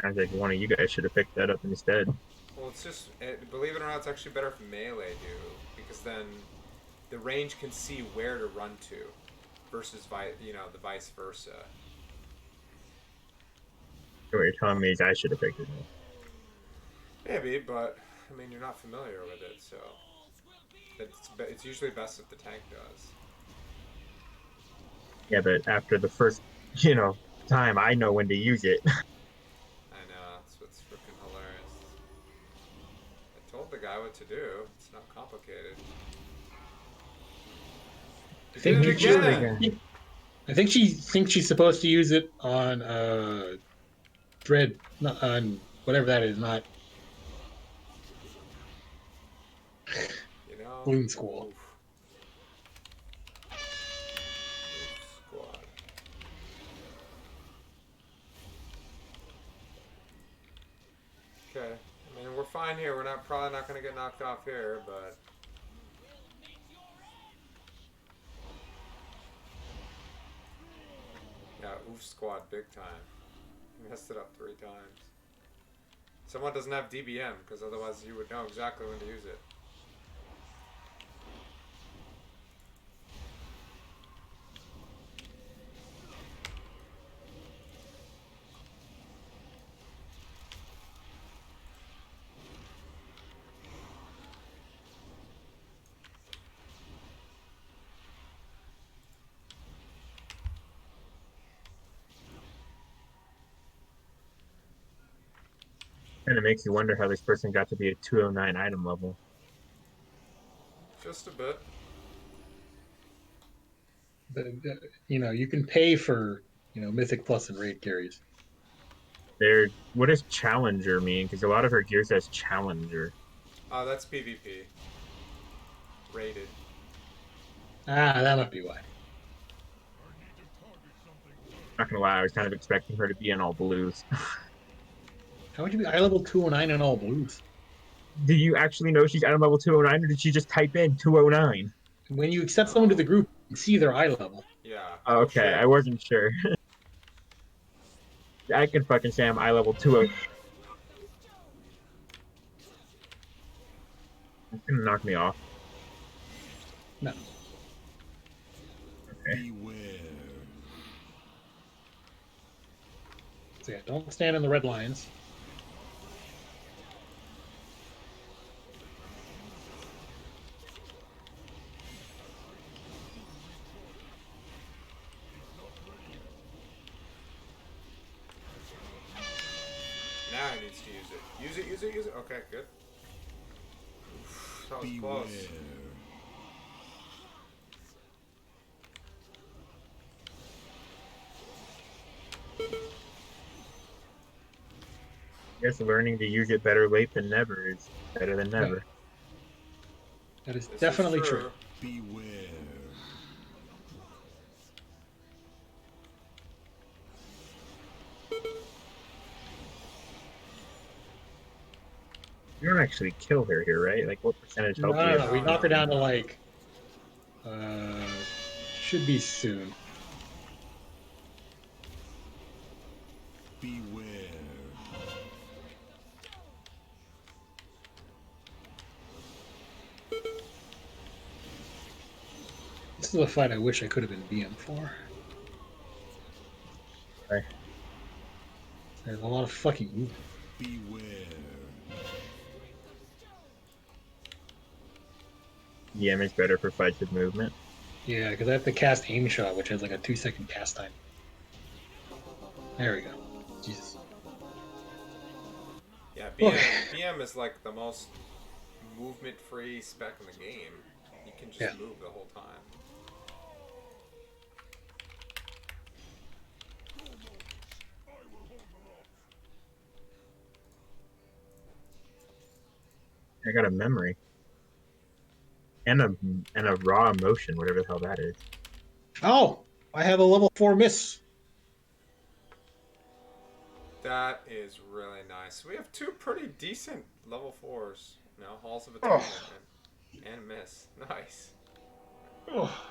Sounds like one of you guys should have picked that up instead. Well, it's just, believe it or not, it's actually better if melee do, because then the range can see where to run to, versus the vice versa. So what you're telling me is I should have picked it up. Maybe, but I mean, you're not familiar with it, so it's usually best if the tank does. Yeah, but after the first, time, I know when to use it. I know, that's what's freaking hilarious. I told the guy what to do. It's not complicated. I think Did it you again. I think she thinks she's supposed to use it on Dread, not on whatever that is, not Bloom School. Oof. Squad. Okay. I mean, we're fine here. We're probably not going to get knocked off here, but... Yeah, oof squad big time. We messed it up 3 times. Someone doesn't have DBM, because otherwise you would know exactly when to use it. And it makes you wonder how this person got to be a 209 item level. Just a bit. You can pay for Mythic Plus and raid carries. What does Challenger mean? Because a lot of her gear says Challenger. Oh, that's PvP. Rated. That might be why. Not gonna lie, I was kind of expecting her to be in all blues. How would you be eye level 209 in all blues? Do you actually know she's item level 209, or did she just type in 209? When you accept someone to the group, you see their eye level. Yeah. Oh, okay, shit. I wasn't sure. I can fucking say I'm eye level 209. It's gonna knock me off. No. Okay. Beware. So yeah, don't stand in the red lines. Now he needs to use it. Use it, use it, use it. Okay, good. Oof, that was Beware. close. I guess learning to use it better late than never is better than never. That is This definitely is true. Beware. You don't actually kill her here, right? Like, what percentage health do you No, have? we knock her down to like should be soon. Beware. This is a fight I wish I could have been BM for. Okay. There's a lot of fucking movement. Beware. EM is better for fights with movement. Yeah, because I have to cast aim shot, which has like a 2-second cast time. There we go. Jesus. Yeah, BM is like the most movement-free spec in the game. You can just move the whole time. I got a memory and a raw emotion, whatever the hell that is. Oh, I have a level 4 miss. That is really nice. We have two pretty decent level 4s. You know, Halls of Oh, Atonement and Miss. Nice. oh.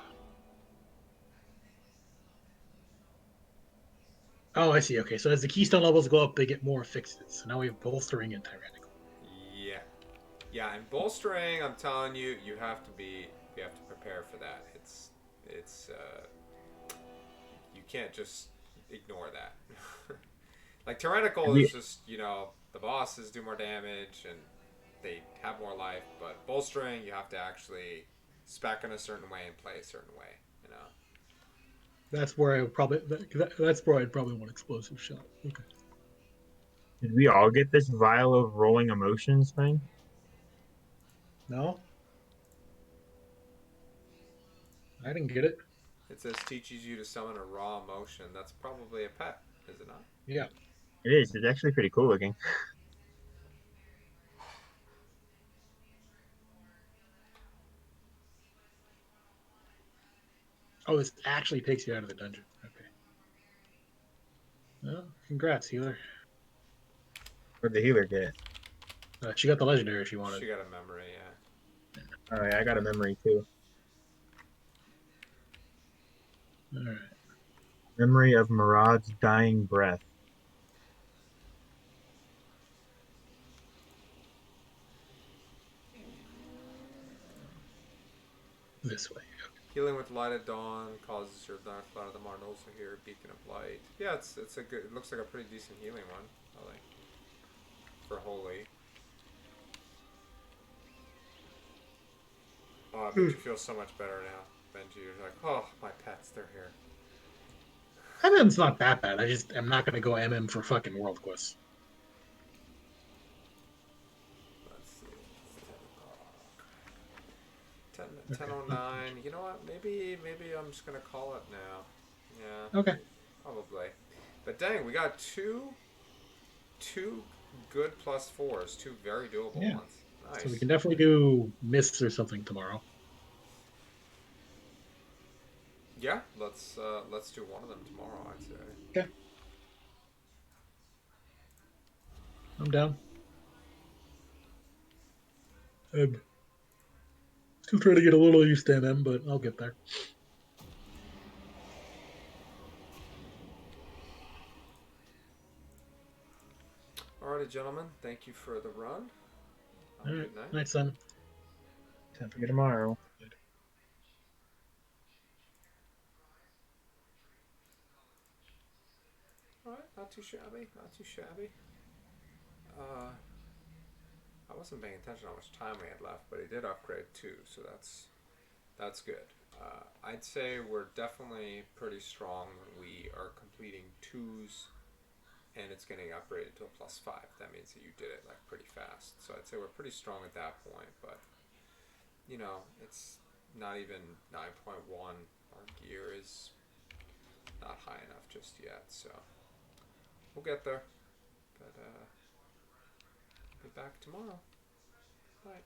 Oh, I see. Okay, so as the keystone levels go up, they get more fixes. So now we have bolstering and tyrannical. Yeah. Yeah, and bolstering, I'm telling you, you have to prepare for that. It's you can't just ignore that. Like tyrannical is We, just, you know, the bosses do more damage and they have more life, but bolstering you have to actually spec in a certain way and play a certain way, you know. That's where I would probably. That's where I'd probably want explosive shot. Okay. did we all get this vial of rolling emotions thing? No, I didn't get it. It says teaches you to summon a raw emotion. That's probably a pet, is it not? Yeah. It is. It's actually pretty cool looking. Oh, this actually takes you out of the dungeon. Okay. Well, congrats, healer. What did the healer get? She got the legendary she wanted. She got a memory, yeah. Oh yeah, I got a memory too. All right. Memory of Murad's dying breath. This way. Healing with Light of Dawn causes your Dark Cloud of the Martyrs also here, Beacon of Light. Yeah, it's a good. It looks like a pretty decent healing one. I like for holy. Oh, I bet you feel so much better now, Benji. You're like, oh, my pets, they're here. MM's not that bad. I just am not going to go MM for fucking World Quest. Let's see. It's 10:09. You know what? Maybe I'm just gonna call it now. Yeah, Okay. probably. But dang, we got two good +4s, two very doable Yeah. ones. So we Nice. can definitely do mists or something tomorrow. Yeah, let's do one of them tomorrow. I'd say. Okay. I'm down. I'm still trying to get a little used to MM, but I'll get there. Alrighty, gentlemen. Thank you for the run. All right. Good night. Night, son. Time for you tomorrow. Alright, not too shabby. Not too shabby. Uh, I wasn't paying attention how much time we had left, but he did upgrade too, so that's good. I'd say we're definitely pretty strong when we are completing twos and it's getting upgraded to a +5. That means that you did it like pretty fast. So I'd say we're pretty strong at that point, but you know, it's not even 9.1. Our gear is not high enough just yet, so we'll get there. But be back tomorrow. Bye.